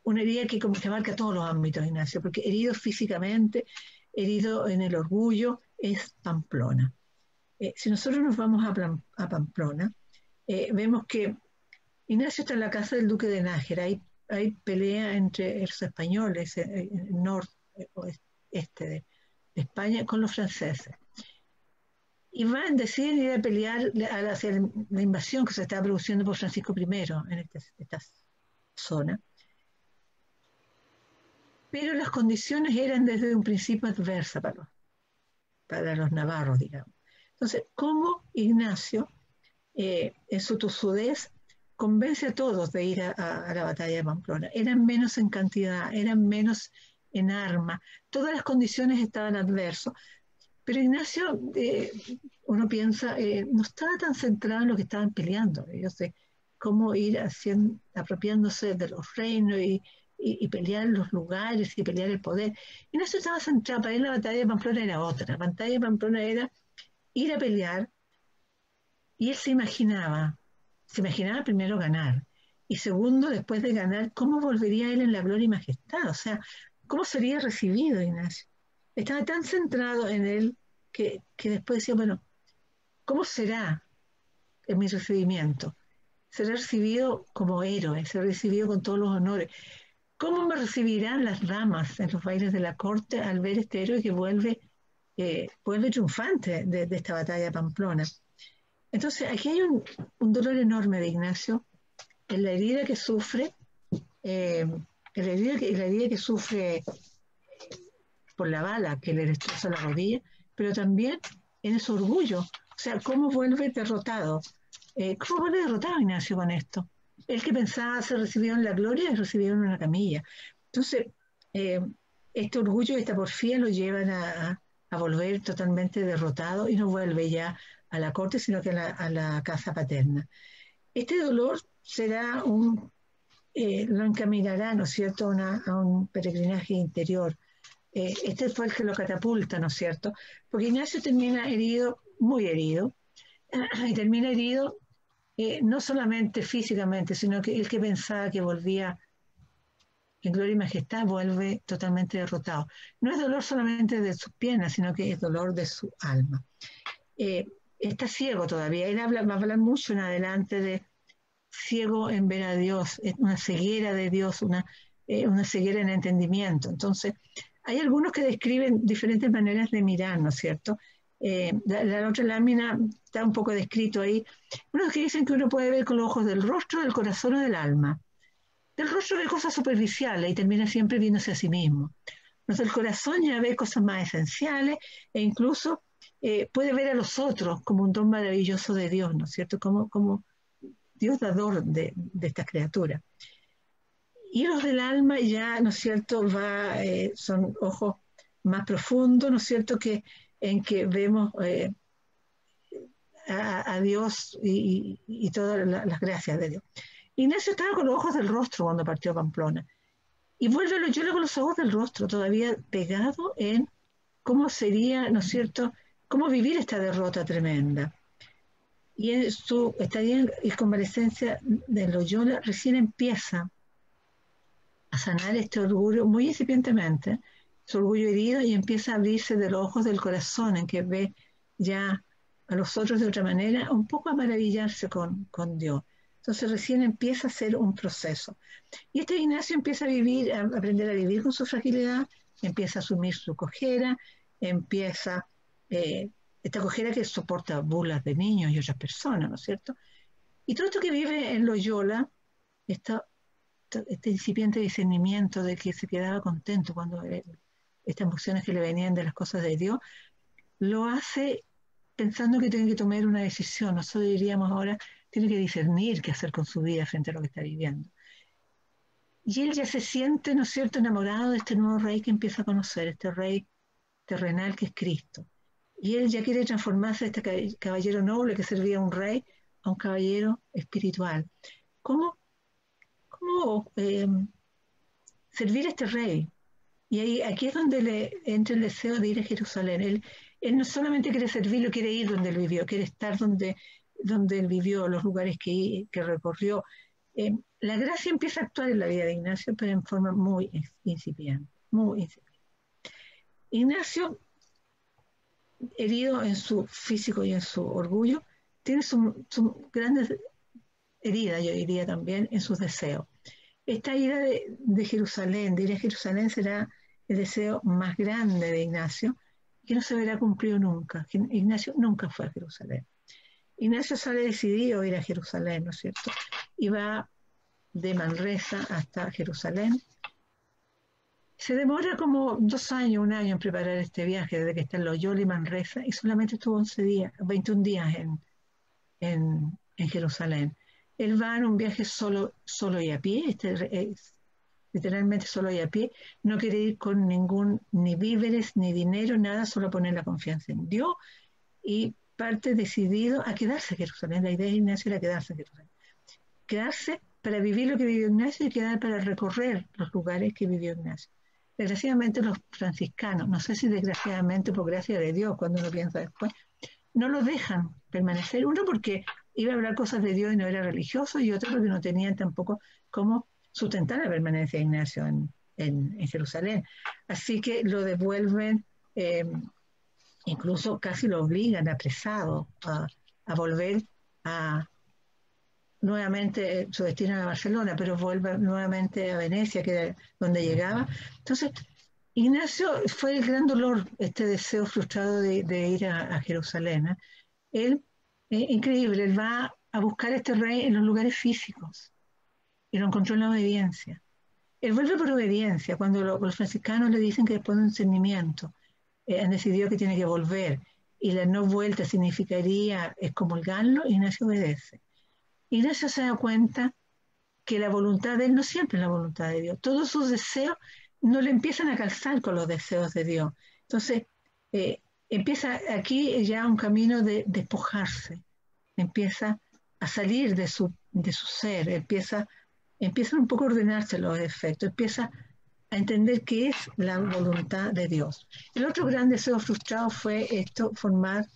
una herida que como que abarca todos los ámbitos, Ignacio, porque herido físicamente, herido en el orgullo, es Pamplona. Si nosotros nos vamos a Pamplona, vemos que Ignacio está en la casa del duque de Nájera, ahí hay pelea entre los españoles, el norte o este de España, con los franceses. Y deciden ir a pelear hacia la invasión que se estaba produciendo por Francisco I en esta zona. Pero las condiciones eran desde un principio adversas para los navarros, digamos. Entonces, ¿cómo Ignacio, en su tosudez, convence a todos de ir a la batalla de Pamplona? Eran menos en cantidad, eran menos en armas, todas las condiciones estaban adversas. Pero Ignacio, uno piensa, no estaba tan centrado en lo que estaban peleando. Yo sé cómo ir apropiándose de los reinos y pelear los lugares y pelear el poder. Ignacio estaba centrado, para él la batalla de Pamplona era otra. La batalla de Pamplona era ir a pelear, y él se imaginaba primero ganar, y segundo, después de ganar, cómo volvería él en la gloria y majestad, o sea, cómo sería recibido Ignacio. Estaba tan centrado en él que después decía, bueno, ¿cómo será en mi recibimiento? Será recibido como héroe, será recibido con todos los honores. ¿Cómo me recibirán las damas en los bailes de la corte al ver este héroe que vuelve triunfante de esta batalla de Pamplona? Entonces, aquí hay un dolor enorme de Ignacio en la herida que sufre, por la bala que le destroza la rodilla, pero también en ese orgullo. O sea, ¿cómo vuelve derrotado? ¿Cómo vuelve derrotado Ignacio con esto? El que pensaba ser recibido en la gloria es recibido en una camilla. Entonces, este orgullo y esta porfía lo llevan a volver totalmente derrotado y no vuelve ya a la corte, sino que a la casa paterna. Este dolor será lo encaminará, ¿no es cierto?, a un peregrinaje interior. Este fue el que lo catapulta, ¿no es cierto? Porque Ignacio termina herido, muy herido, y termina herido no solamente físicamente, sino que el que pensaba que volvía en gloria y majestad vuelve totalmente derrotado. No es dolor solamente de sus piernas, sino que es dolor de su alma. Está ciego todavía. Él va a hablar mucho en adelante de ciego en ver a Dios, una ceguera de Dios, una ceguera en entendimiento. Entonces, hay algunos que describen diferentes maneras de mirar, ¿no es cierto? La otra lámina está un poco descrito ahí. Unos que dicen que uno puede ver con los ojos del rostro, del corazón o del alma. Del rostro ve cosas superficiales y termina siempre viéndose a sí mismo. Los del corazón ya ve cosas más esenciales e incluso puede ver a los otros como un don maravilloso de Dios, ¿no es cierto? Como Dios dador de esta criatura. Y los del alma ya, ¿no es cierto?, son ojos más profundos, ¿no es cierto?, en que vemos a Dios y todas las gracias de Dios. Ignacio estaba con los ojos del rostro cuando partió a Pamplona. Y vuelve a Loyola con los ojos del rostro, todavía pegado en cómo sería, ¿no es cierto?, cómo vivir esta derrota tremenda. Y en su estadía y convalescencia de Loyola recién empieza a sanar este orgullo muy incipientemente, su orgullo herido, y empieza a abrirse de los ojos del corazón, en que ve ya a los otros de otra manera, un poco a maravillarse con Dios. Entonces recién empieza a hacer un proceso. Y este Ignacio empieza a aprender a vivir con su fragilidad, empieza a asumir su cojera, empieza esta cojera que soporta burlas de niños y otras personas, ¿no es cierto? Y todo esto que vive en Loyola, este incipiente discernimiento de que se quedaba contento cuando estas emociones que le venían de las cosas de Dios, lo hace pensando que tiene que tomar una decisión. Nosotros diríamos ahora, tiene que discernir qué hacer con su vida frente a lo que está viviendo. Y él ya se siente, ¿no es cierto?, enamorado de este nuevo rey que empieza a conocer, este rey terrenal que es Cristo. Y él ya quiere transformarse de este caballero noble que servía a un rey a un caballero espiritual. ¿Cómo servir a este rey? Y aquí es donde le entra el deseo de ir a Jerusalén. Él no solamente quiere servirlo, quiere ir donde él vivió, quiere estar donde él vivió, los lugares que recorrió. La gracia empieza a actuar en la vida de Ignacio, pero en forma muy incipiente, muy incipiente. Ignacio, herido en su físico y en su orgullo, tiene sus grandes heridas, yo diría también, en sus deseos. esta ida de Jerusalén, de ir a Jerusalén, será el deseo más grande de Ignacio, que no se verá cumplido nunca. Ignacio nunca fue a Jerusalén. Ignacio sale decidido a ir a Jerusalén, ¿no es cierto? Y va de Manresa hasta Jerusalén. Se demora como 2 años, 1 año en preparar este viaje, desde que está en Loyola y Manresa, y solamente estuvo 21 días en Jerusalén. Él va en un viaje solo y a pie, literalmente solo y a pie, no quiere ir con ni víveres, ni dinero, nada, solo poner la confianza en Dios, y parte decidido a quedarse en Jerusalén. La idea de Ignacio era quedarse en Jerusalén. Quedarse para vivir lo que vivió Ignacio y quedar para recorrer los lugares que vivió Ignacio. Desgraciadamente los franciscanos, no sé si desgraciadamente por gracia de Dios, cuando uno piensa después, no lo dejan permanecer. Uno porque iba a hablar cosas de Dios y no era religioso, y otro porque no tenían tampoco cómo sustentar la permanencia de Ignacio en Jerusalén. Así que lo devuelven, incluso casi lo obligan apresado a volver nuevamente, su destino a Barcelona, pero vuelve nuevamente a Venecia, que era donde llegaba. Entonces, Ignacio fue el gran dolor, este deseo frustrado de ir a Jerusalén, ¿eh? Él, increíble, él va a buscar a este rey en los lugares físicos y lo encontró en la obediencia. Él vuelve por obediencia, cuando los franciscanos le dicen que después de un discernimiento han decidido que tiene que volver y la no vuelta significaría excomulgarlo, Ignacio obedece. Ignacio se da cuenta que la voluntad de él no siempre es la voluntad de Dios. Todos sus deseos no le empiezan a calzar con los deseos de Dios. Entonces, empieza aquí ya un camino de despojarse, empieza a salir de su ser, empieza un poco a ordenarse los defectos, empieza a entender qué es la voluntad de Dios. El otro gran deseo frustrado fue formar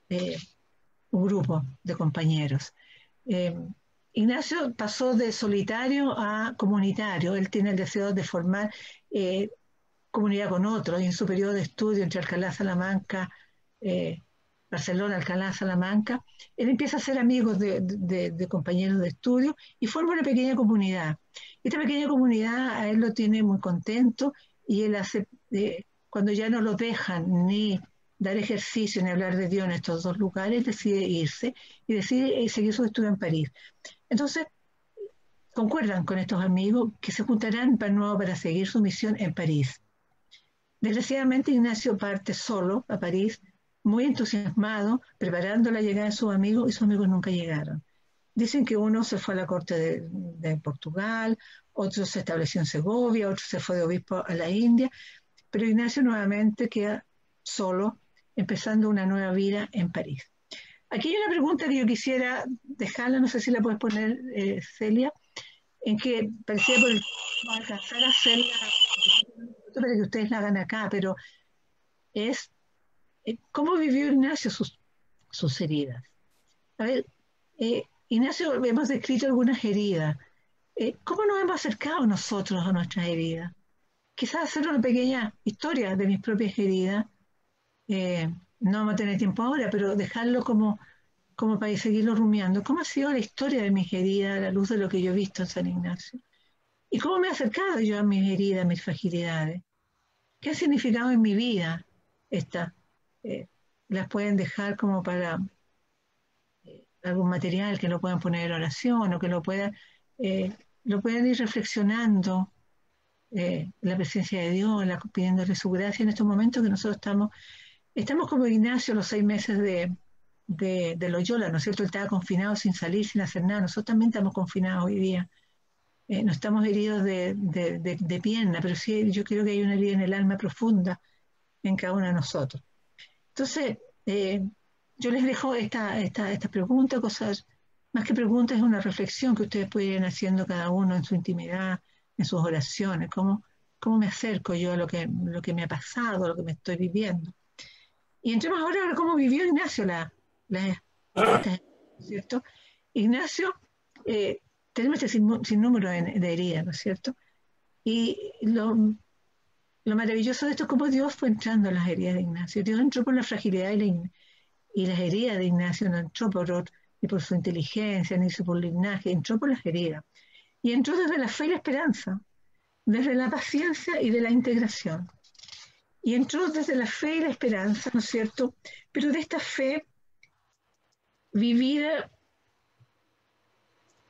un grupo de compañeros. Ignacio pasó de solitario a comunitario. Él tiene el deseo de formar comunidad con otros, y en su periodo de estudio entre Alcalá, Salamanca, Barcelona, Alcalá, Salamanca, él empieza a ser amigo de compañeros de estudio y forma una pequeña comunidad. Esta pequeña comunidad a él lo tiene muy contento, y él hace, cuando ya no lo dejan ni dar ejercicio ni hablar de Dios en estos 2 lugares, decide irse y decide seguir su estudio en París. Entonces, concuerdan con estos amigos que se juntarán para seguir su misión en París. Desgraciadamente, Ignacio parte solo a París, muy entusiasmado, preparando la llegada de sus amigos, y sus amigos nunca llegaron. Dicen que uno se fue a la corte de Portugal, otro se estableció en Segovia, otro se fue de obispo a la India, pero Ignacio nuevamente queda solo, empezando una nueva vida en París. Aquí hay una pregunta que yo quisiera dejarla, no sé si la puedes poner, Celia, en que parecía por alcanzar a hacerla para que ustedes la hagan acá, pero es ¿cómo vivió Ignacio sus heridas? A ver, Ignacio, hemos descrito algunas heridas. ¿Cómo nos hemos acercado nosotros a nuestras heridas? Quizás hacer una pequeña historia de mis propias heridas. No vamos a tener tiempo ahora, pero dejarlo como para seguirlo rumiando. ¿Cómo ha sido la historia de mis heridas a la luz de lo que yo he visto en San Ignacio? ¿Y cómo me he acercado yo a mis heridas, a mis fragilidades? ¿Qué ha significado en mi vida estas? Las pueden dejar como para algún material que lo puedan poner en oración, o que lo puedan ir reflexionando la presencia de Dios, pidiéndole su gracia en estos momentos que nosotros estamos como Ignacio los 6 meses de Loyola, ¿no es cierto? Él estaba confinado sin salir, sin hacer nada. Nosotros también estamos confinados hoy día. No estamos heridos de pierna, pero sí yo creo que hay una herida en el alma profunda en cada uno de nosotros. Entonces, yo les dejo esta pregunta, cosas, más que preguntas, es una reflexión que ustedes pueden ir haciendo cada uno en su intimidad, en sus oraciones. ¿Cómo me acerco yo a lo que me ha pasado, a lo que me estoy viviendo? Y entremos ahora a cómo vivió Ignacio ¿cierto? Ignacio, tenemos este sinnúmero de heridas, ¿no es cierto? Y lo maravilloso de esto es cómo Dios fue entrando en las heridas de Ignacio. Dios entró por la fragilidad y las heridas de Ignacio, no entró ni por su inteligencia, ni por el linaje, entró por las heridas. y entró desde la fe y la esperanza, desde la paciencia y de la integración. Y entró desde la fe y la esperanza, ¿no es cierto? Pero de esta fe vivida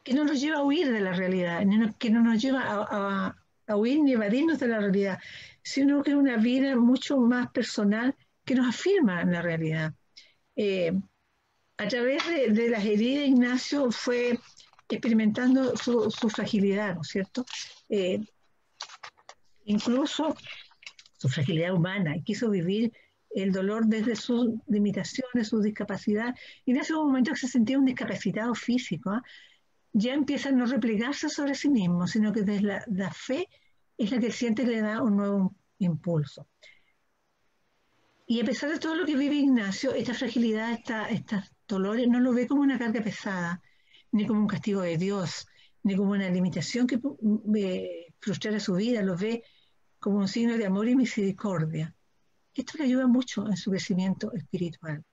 que no nos lleva a huir de la realidad, que no nos lleva a huir ni evadirnos de la realidad, sino que es una vida mucho más personal que nos afirma en la realidad. A través de las heridas, Ignacio fue experimentando su fragilidad, ¿no es cierto? Incluso su fragilidad humana, y quiso vivir el dolor desde sus limitaciones, su discapacidad. Ignacio en un momento que se sentía un discapacitado físico, ¿eh? Ya empieza a no replegarse sobre sí mismo, sino que desde la fe es la que siente que le da un nuevo impulso. Y a pesar de todo lo que vive Ignacio, esta fragilidad, estos dolores, no lo ve como una carga pesada, ni como un castigo de Dios, ni como una limitación que frustrara su vida, lo ve como un signo de amor y misericordia. Esto le ayuda mucho en su crecimiento espiritual.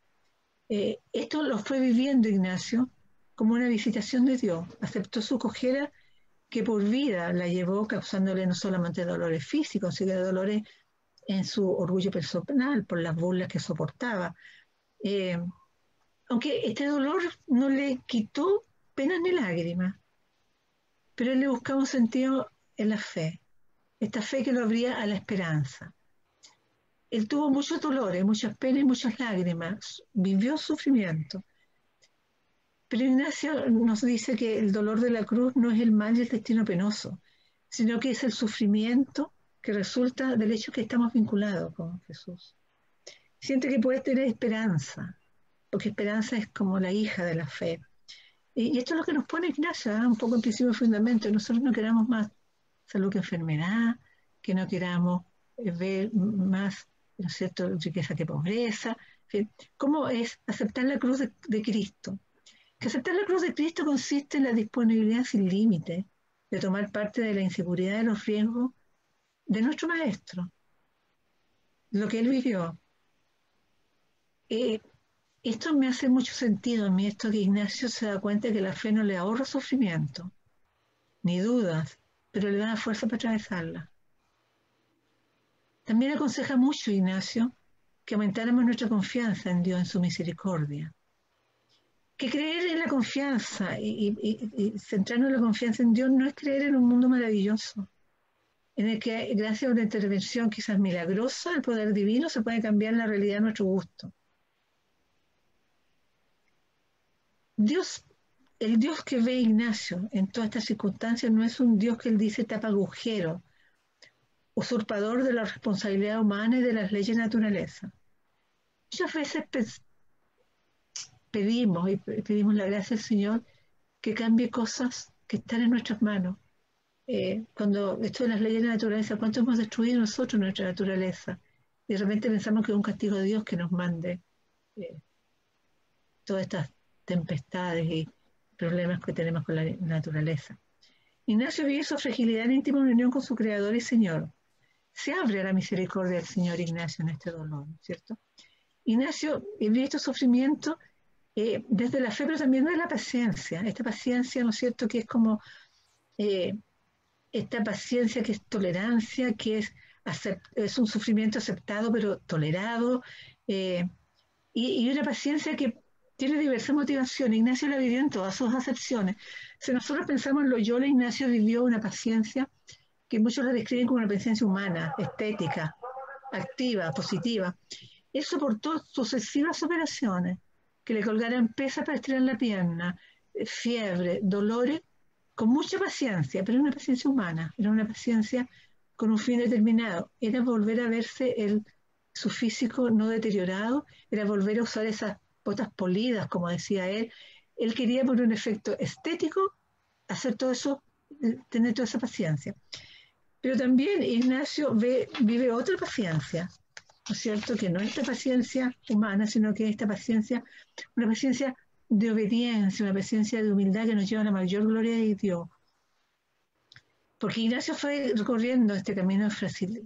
Esto lo fue viviendo Ignacio como una visitación de Dios. Aceptó su cojera que por vida la llevó causándole no solamente dolores físicos, sino dolores en su orgullo personal por las burlas que soportaba. Aunque este dolor no le quitó penas ni lágrimas, pero él le buscaba un sentido en la fe, esta fe que lo abría a la esperanza. Él tuvo muchos dolores, muchas penas y muchas lágrimas, vivió sufrimiento. Pero Ignacio nos dice que el dolor de la cruz no es el mal y el destino penoso, sino que es el sufrimiento que resulta del hecho que estamos vinculados con Jesús. Siente que puede tener esperanza, porque esperanza es como la hija de la fe. Y esto es lo que nos pone Ignacio, un poco en principio de fundamento. Nosotros no queramos más salud que enfermedad, que no queramos ver más, ¿no es cierto?, riqueza que pobreza. En fin, ¿cómo es aceptar la cruz de Cristo? Que aceptar la cruz de Cristo consiste en la disponibilidad sin límite de tomar parte de la inseguridad y los riesgos de nuestro Maestro, lo que Él vivió. Esto me hace mucho sentido a mí, esto que Ignacio se da cuenta de que la fe no le ahorra sufrimiento, ni dudas, pero le da fuerza para atravesarla. También aconseja mucho Ignacio que aumentáramos nuestra confianza en Dios, en su misericordia. Que creer en la confianza y centrarnos en la confianza en Dios no es creer en un mundo maravilloso, en el que gracias a una intervención quizás milagrosa, el poder divino se puede cambiar la realidad a nuestro gusto. El Dios que ve Ignacio en todas estas circunstancias no es un Dios que él dice tapa agujero, usurpador de la responsabilidad humana y de las leyes de naturaleza. Muchas veces pedimos la gracia del Señor que cambie cosas que están en nuestras manos. Cuando esto de las leyes de la naturaleza, ¿cuánto hemos destruido nosotros nuestra naturaleza? Y de repente pensamos que es un castigo de Dios que nos mande todas estas tempestades y problemas que tenemos con la naturaleza. Ignacio vive su fragilidad en íntima unión con su Creador y Señor. Se abre a la misericordia del Señor Ignacio en este dolor, ¿cierto? Ignacio vive estos sufrimientos desde la fe, pero también de la paciencia. Esta paciencia, ¿no es cierto?, que es como esta paciencia que es tolerancia, que es un sufrimiento aceptado pero tolerado, y una paciencia que tiene diversas motivaciones. Ignacio la vivió en todas sus acepciones. Si nosotros pensamos en Loyola, Ignacio vivió una paciencia que muchos la describen como una paciencia humana, estética, activa, positiva. Él soportó sucesivas operaciones, que le colgaran pesas para estirar la pierna, fiebre, dolores, con mucha paciencia, pero una paciencia humana, era una paciencia con un fin determinado, era volver a verse su físico no deteriorado, era volver a usar esas botas polidas, como decía él. Él quería por un efecto estético hacer todo eso, tener toda esa paciencia. Pero también Ignacio vive otra paciencia, ¿no es cierto?, que no es esta paciencia humana, sino que es esta paciencia, una paciencia de obediencia, una paciencia de humildad que nos lleva a la mayor gloria de Dios. Porque Ignacio fue recorriendo este camino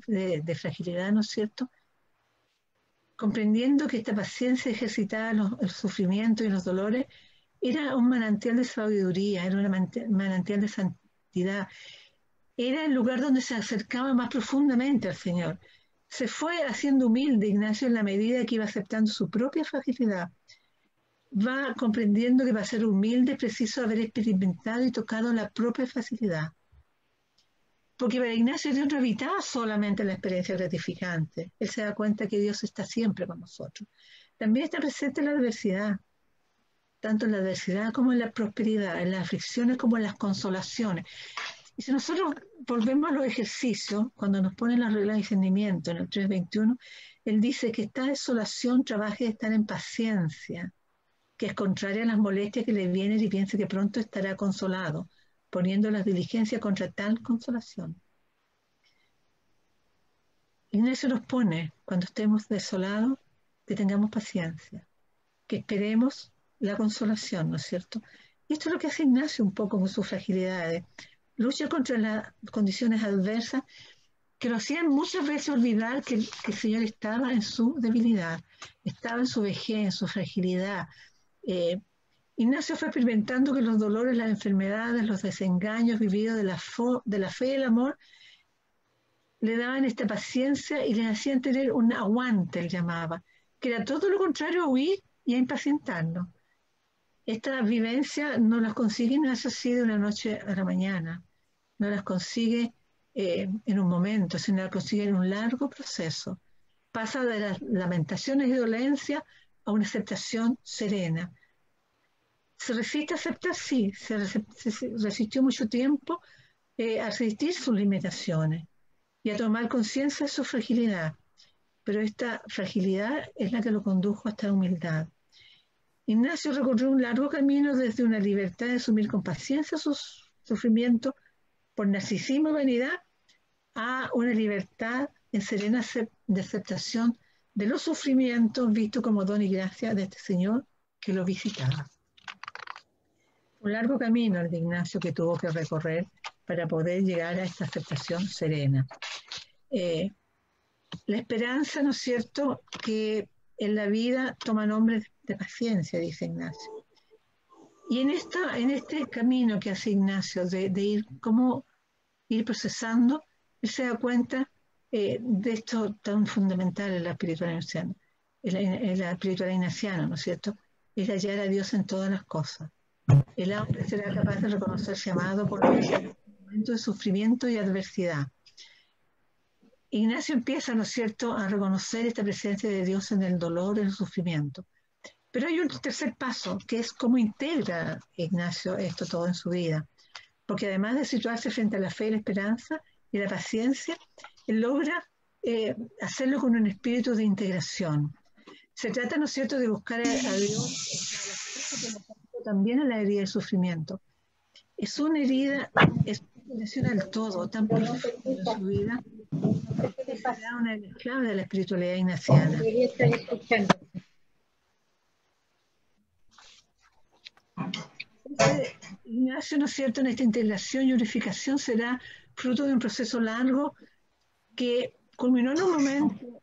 de fragilidad, ¿no es cierto?, comprendiendo que esta paciencia ejercitada en el sufrimiento y los dolores era un manantial de sabiduría, era un manantial santidad. Era el lugar donde se acercaba más profundamente al Señor. Se fue haciendo humilde Ignacio en la medida que iba aceptando su propia fragilidad. Va comprendiendo que para ser humilde es preciso haber experimentado y tocado la propia facilidad. Porque para Ignacio Dios no evitaba solamente la experiencia gratificante. Él se da cuenta que Dios está siempre con nosotros. También está presente en la adversidad, tanto en la adversidad como en la prosperidad, en las aflicciones como en las consolaciones. Y si nosotros volvemos a los ejercicios, cuando nos ponen la regla de discernimiento en el 3.21, él dice que esta desolación trabaje de estar en paciencia, que es contraria a las molestias que le vienen y piense que pronto estará consolado, poniendo las diligencias contra tal consolación. Ignacio nos pone, cuando estemos desolados, que tengamos paciencia, que esperemos la consolación, ¿no es cierto? Y esto es lo que hace Ignacio un poco con sus fragilidades. Lucha contra las condiciones adversas que lo hacían muchas veces olvidar que el Señor estaba en su debilidad, estaba en su vejez, en su fragilidad. Ignacio fue experimentando que los dolores, las enfermedades, los desengaños vividos de la fe y el amor le daban esta paciencia y le hacían tener un aguante, él llamaba, que era todo lo contrario a huir y a impacientarnos. Esta vivencia no las consigue Ignacio así de una noche a la mañana, no las consigue en un momento, sino las consigue en un largo proceso. Pasa de las lamentaciones y dolencias a una aceptación serena. ¿Se resiste a aceptar? Sí, se resistió mucho tiempo a resistir sus limitaciones y a tomar conciencia de su fragilidad. Pero esta fragilidad es la que lo condujo hasta la humildad. Ignacio recorrió un largo camino desde una libertad de asumir con paciencia sus sufrimientos por narcisismo y vanidad a una libertad en serena de aceptación de los sufrimientos vistos como don y gracia de este Señor que lo visitaba. Un largo camino el de Ignacio que tuvo que recorrer para poder llegar a esta aceptación serena. La esperanza, ¿no es cierto?, que en la vida toma nombre de paciencia, dice Ignacio. Y en este camino que hace Ignacio de ir procesando, él se da cuenta de esto tan fundamental en la espiritualidad ignaciana, en la espiritualidad ignaciana, ¿no es cierto? Es hallar a Dios en todas las cosas. El hombre será capaz de reconocerse amado por Dios en el momento de sufrimiento y adversidad. Ignacio empieza, ¿no es cierto?, a reconocer esta presencia de Dios en el dolor, en el sufrimiento. Pero hay un tercer paso, que es cómo integra Ignacio esto todo en su vida. Porque además de situarse frente a la fe y la esperanza y la paciencia, él logra hacerlo con un espíritu de integración. Se trata, ¿no es cierto?, de buscar a Dios también en la herida del sufrimiento. Es una herida, es una relación al todo, tan profunda en su vida, que será una clave de la espiritualidad ignaciana. Ignacio, ¿no es cierto?, en esta integración y unificación será fruto de un proceso largo que culminó en un momento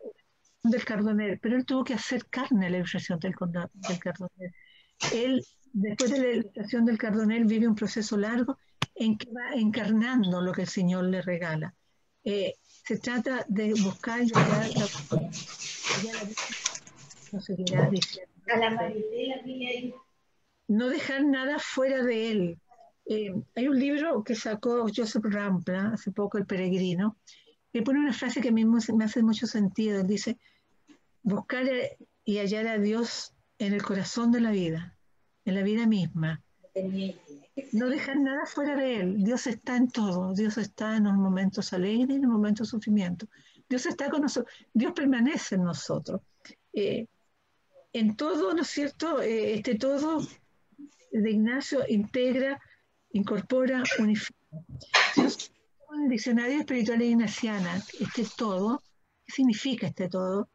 del Cardoner, pero él tuvo que hacer carne la ilustración del Cardoner. Él, después de la ilustración del Cardoner, vive un proceso largo en que va encarnando lo que el Señor le regala. Se trata de buscar llegar no dejar nada fuera de él. Hay un libro que sacó Joseph Rampla hace poco, El Peregrino, que pone una frase que a mí me hace mucho sentido. Él dice, buscar y hallar a Dios en el corazón de la vida, en la vida misma. No dejar nada fuera de él. Dios está en todo. Dios está en los momentos alegres y en los momentos de sufrimiento. Dios está con nosotros. Dios permanece en nosotros. En todo, ¿no es cierto? Este todo de Ignacio integra, incorpora, unifica. Dios, en el diccionario espiritual ignaciana, este todo, ¿qué significa este todo?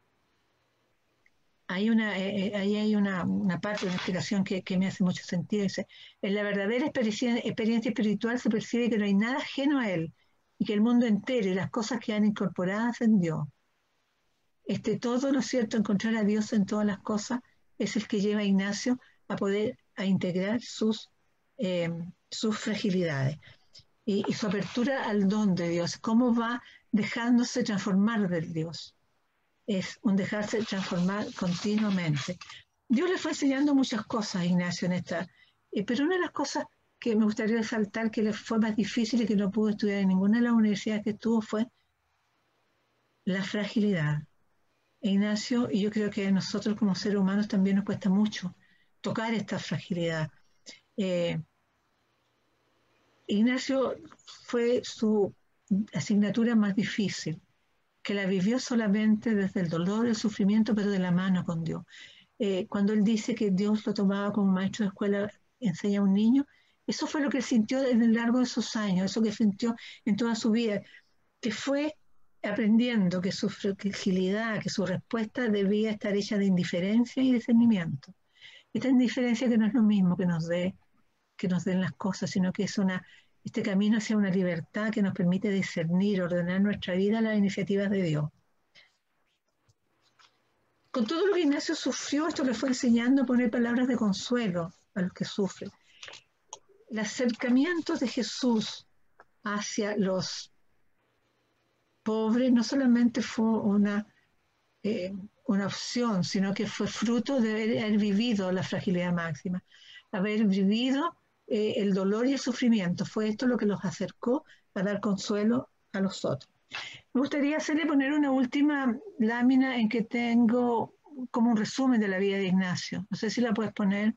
Ahí hay una parte de la explicación que me hace mucho sentido. Dice, en la verdadera experiencia espiritual se percibe que no hay nada ajeno a él y que el mundo entero y las cosas que han incorporadas en Dios. Este todo, ¿no es cierto?, encontrar a Dios en todas las cosas es el que lleva a Ignacio a poder integrar sus fragilidades. y su apertura al don de Dios, cómo va dejándose transformar del Dios. Es un dejarse transformar continuamente. Dios le fue enseñando muchas cosas a Ignacio en esta, pero una de las cosas que me gustaría resaltar, que le fue más difícil y que no pudo estudiar en ninguna de las universidades que estuvo, fue la fragilidad. Ignacio, y yo creo que a nosotros como seres humanos también nos cuesta mucho tocar esta fragilidad. Ignacio fue su asignatura más difícil, que la vivió solamente desde el dolor, el sufrimiento, pero de la mano con Dios. Cuando él dice que Dios lo tomaba como maestro de escuela, enseña a un niño, eso fue lo que él sintió en el largo de sus años, eso que sintió en toda su vida, que fue aprendiendo que su fragilidad, que su respuesta debía estar hecha de indiferencia y discernimiento. Esta indiferencia que no es lo mismo que nos den las cosas, sino que es este camino hacia una libertad que nos permite discernir, ordenar nuestra vida a las iniciativas de Dios. Con todo lo que Ignacio sufrió, esto le fue enseñando a poner palabras de consuelo a los que sufren. El acercamiento de Jesús hacia los pobres no solamente fue una opción, sino que fue fruto de haber vivido la fragilidad máxima, haber vivido el dolor y el sufrimiento. Fue esto lo que los acercó a dar consuelo a los otros. Me gustaría poner una última lámina en que tengo como un resumen de la vida de Ignacio. No sé si la puedes poner.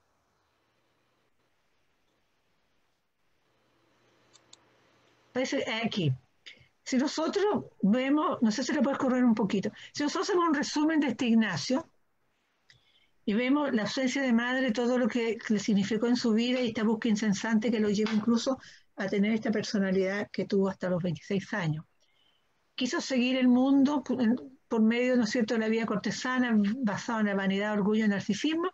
Parece aquí. Si nosotros vemos, no sé si la puedes correr un poquito, si nosotros hacemos un resumen de este Ignacio y vemos la ausencia de madre, todo lo que le significó en su vida y esta búsqueda incesante que lo lleva incluso a tener esta personalidad que tuvo hasta los 26 años. Quiso seguir el mundo por medio, ¿no es cierto?, de la vida cortesana, basada en la vanidad, orgullo y narcisismo,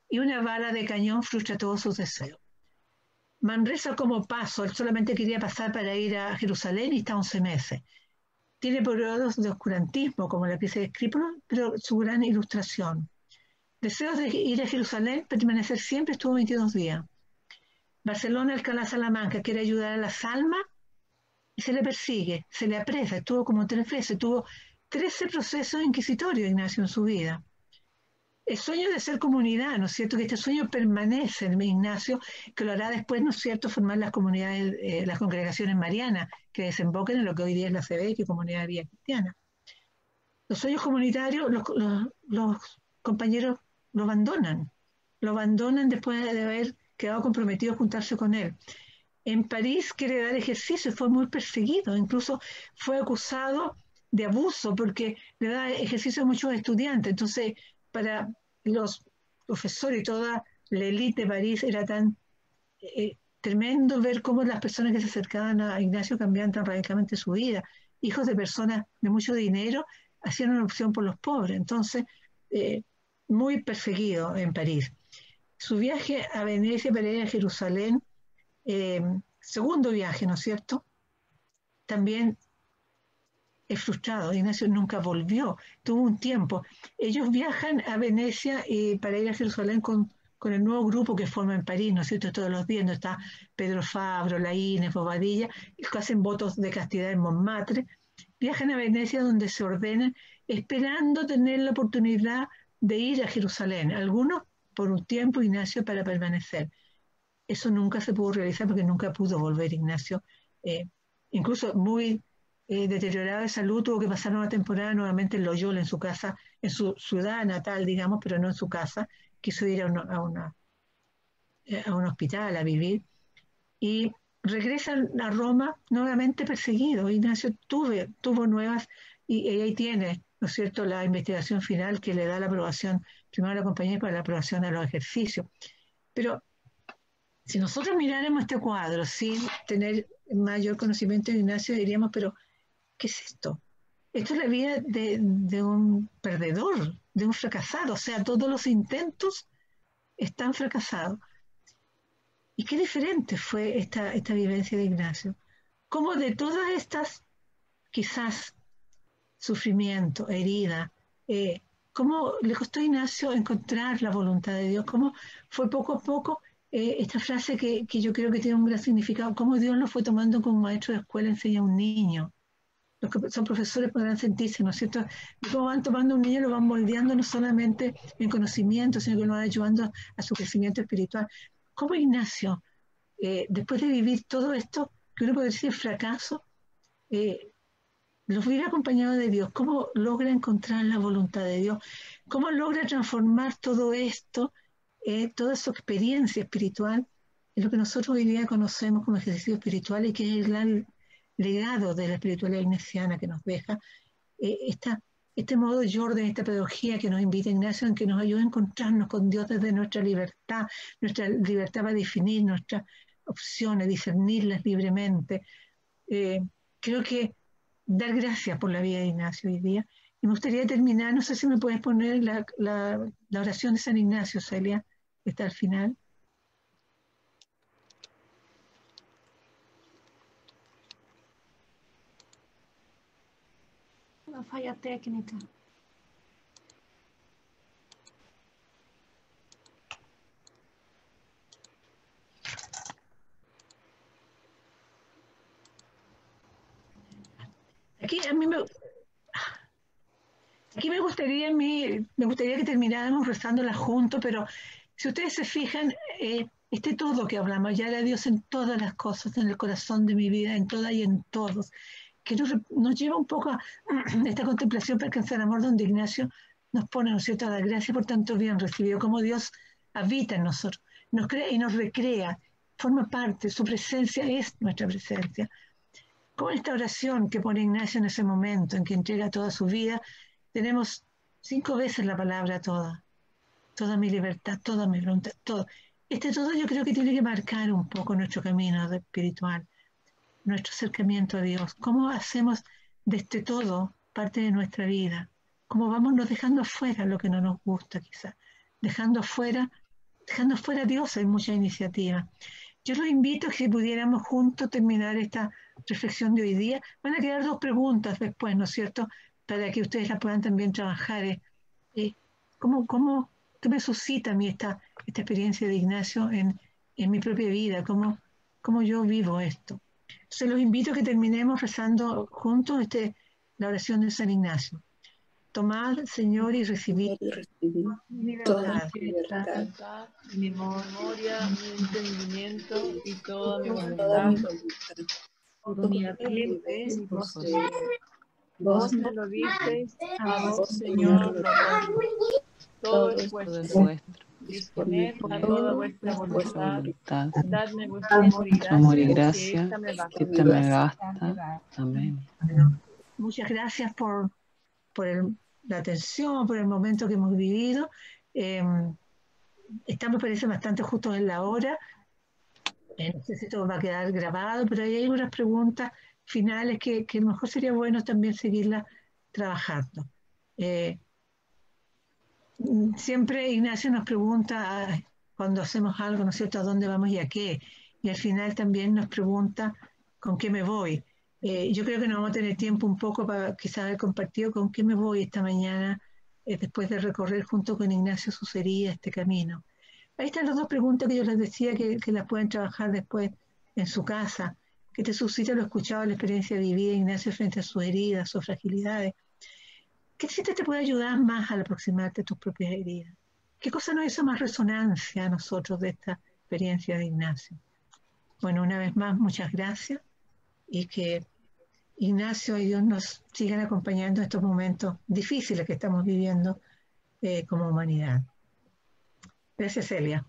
y una bala de cañón frustra todos sus deseos. Manresa como paso, él solamente quería pasar para ir a Jerusalén y está 11 meses. Tiene periodos de oscurantismo, como la pieza de Escrípulo, pero su gran ilustración. Deseos de ir a Jerusalén, permanecer siempre, estuvo 22 días. Barcelona, Alcalá, Salamanca, quiere ayudar a las almas y se le persigue, se le apresa, estuvo como 3 veces, tuvo 13 procesos inquisitorios, Ignacio, en su vida. El sueño de ser comunidad, ¿no es cierto? Que este sueño permanece en Ignacio, que lo hará después, ¿no es cierto?, formar las comunidades, las congregaciones marianas, que desemboquen en lo que hoy día es la CB, que es Comunidad de Vida Cristiana. Los sueños comunitarios, los compañeros lo abandonan después de haber quedado comprometidos a juntarse con él. En París quiere dar ejercicio, fue muy perseguido, incluso fue acusado de abuso porque le da ejercicio a muchos estudiantes. Entonces, para los profesores y toda la élite de París era tan tremendo ver cómo las personas que se acercaban a Ignacio cambiaban tan radicalmente su vida. Hijos de personas de mucho dinero hacían una opción por los pobres. Entonces, muy perseguido en París. Su viaje a Venecia para ir a Jerusalén, segundo viaje, ¿no es cierto?, también es frustrado. Ignacio nunca volvió, tuvo un tiempo. Ellos viajan a Venecia para ir a Jerusalén con el nuevo grupo que forma en París, ¿no es cierto?, todos los días, donde está Pedro Fabro, Laínez, Bobadilla, que hacen votos de castidad en Montmartre. Viajan a Venecia donde se ordenan, esperando tener la oportunidad de ir a Jerusalén. Algunos por un tiempo, Ignacio para permanecer. Eso nunca se pudo realizar porque nunca pudo volver Ignacio. Incluso muy deteriorado de salud, tuvo que pasar una temporada nuevamente en Loyola, en su casa, en su ciudad natal, digamos, pero no en su casa. Quiso ir a un hospital a vivir y regresa a Roma nuevamente perseguido. Ignacio tuvo nuevas y ahí tiene, ¿no es cierto?, la investigación final que le da la aprobación, primero a la compañía para la aprobación a los ejercicios. Pero si nosotros miráramos este cuadro sin tener mayor conocimiento de Ignacio, diríamos, pero ¿qué es esto? Esto es la vida de un perdedor, de un fracasado. O sea, todos los intentos están fracasados. Y qué diferente fue esta vivencia de Ignacio. Cómo de todas estas, quizás, sufrimiento, herida, cómo le costó a Ignacio encontrar la voluntad de Dios, cómo fue poco a poco esta frase que yo creo que tiene un gran significado, cómo Dios lo fue tomando como maestro de escuela, enseña a un niño. Los que son profesores podrán sentirse, ¿no es cierto? Y cómo van tomando un niño, lo van moldeando no solamente en conocimiento, sino que lo van ayudando a su crecimiento espiritual. ¿Cómo Ignacio, después de vivir todo esto, que uno puede decir fracaso, los vive acompañado de Dios? ¿Cómo logra encontrar la voluntad de Dios? ¿Cómo logra transformar todo esto, toda su experiencia espiritual, en lo que nosotros hoy día conocemos como ejercicio espiritual y que es el gran legado de la espiritualidad ignaciana que nos deja este modo de orden, esta pedagogía que nos invita Ignacio, en que nos ayuda a encontrarnos con Dios desde nuestra libertad para definir nuestras opciones, discernirlas libremente. Creo que dar gracias por la vida de Ignacio hoy día. Y me gustaría terminar, no sé si me puedes poner la oración de San Ignacio, Celia, que está al final. Una falla técnica. Aquí me gustaría que termináramos rezándola juntos, pero si ustedes se fijan, este todo que hablamos, ya era Dios en todas las cosas, en el corazón de mi vida, en todas y en todos, que nos lleva un poco a esta contemplación para alcanzar el amor, donde Ignacio nos pone, ¿no es cierto?, a dar gracias por tanto bien recibido, como Dios habita en nosotros, nos crea y nos recrea, forma parte, su presencia es nuestra presencia. Como esta oración que pone Ignacio en ese momento en que entrega toda su vida, tenemos 5 veces la palabra toda mi libertad, toda mi voluntad, todo. Todo yo creo que tiene que marcar un poco nuestro camino espiritual, nuestro acercamiento a Dios. ¿Cómo hacemos de este todo parte de nuestra vida? ¿Cómo vamos nos dejando afuera lo que no nos gusta quizás? Dejando afuera a Dios hay mucha iniciativa. Yo los invito a que si pudiéramos juntos terminar esta reflexión de hoy día. Van a quedar 2 preguntas después, ¿no es cierto?, para que ustedes la puedan también trabajar. ¿Qué me suscita a mí esta experiencia de Ignacio en mi propia vida? ¿Cómo yo vivo esto? Entonces los invito a que terminemos rezando juntos la oración de San Ignacio. Tomad, Señor, y recibid mi toda libertad, mi libertad, mi memoria, mi entendimiento y toda mi toda mi voluntad. voluntad. Por mi ardiente y poseer. Vos me lo disteis, a vos, Señor, lo doy. Todo es vuestro. Disponed a toda vuestra voluntad. Dadme vuestro amor y gracia, que esta me basta. Amén. Muchas gracias por la atención, por el momento que hemos vivido. Estamos, parece, bastante justos en la hora. No sé si todo va a quedar grabado, pero hay algunas preguntas finales que a lo mejor sería bueno también seguirlas trabajando. Siempre Ignacio nos pregunta cuando hacemos algo, ¿no es cierto?, a dónde vamos y a qué. Y al final también nos pregunta con qué me voy. Yo creo que nos vamos a tener tiempo un poco para quizás haber compartido con qué me voy esta mañana, después de recorrer junto con Ignacio sus heridas este camino. Ahí están las 2 preguntas que yo les decía que las pueden trabajar después en su casa, que te suscita lo escuchado, la experiencia vivida, Ignacio, frente a sus heridas, sus fragilidades. ¿Qué te puede ayudar más al aproximarte a tus propias heridas? ¿Qué cosa nos hizo más resonancia a nosotros de esta experiencia de Ignacio? Bueno, una vez más, muchas gracias y que Ignacio y Dios nos sigan acompañando en estos momentos difíciles que estamos viviendo como humanidad. Gracias, Celia.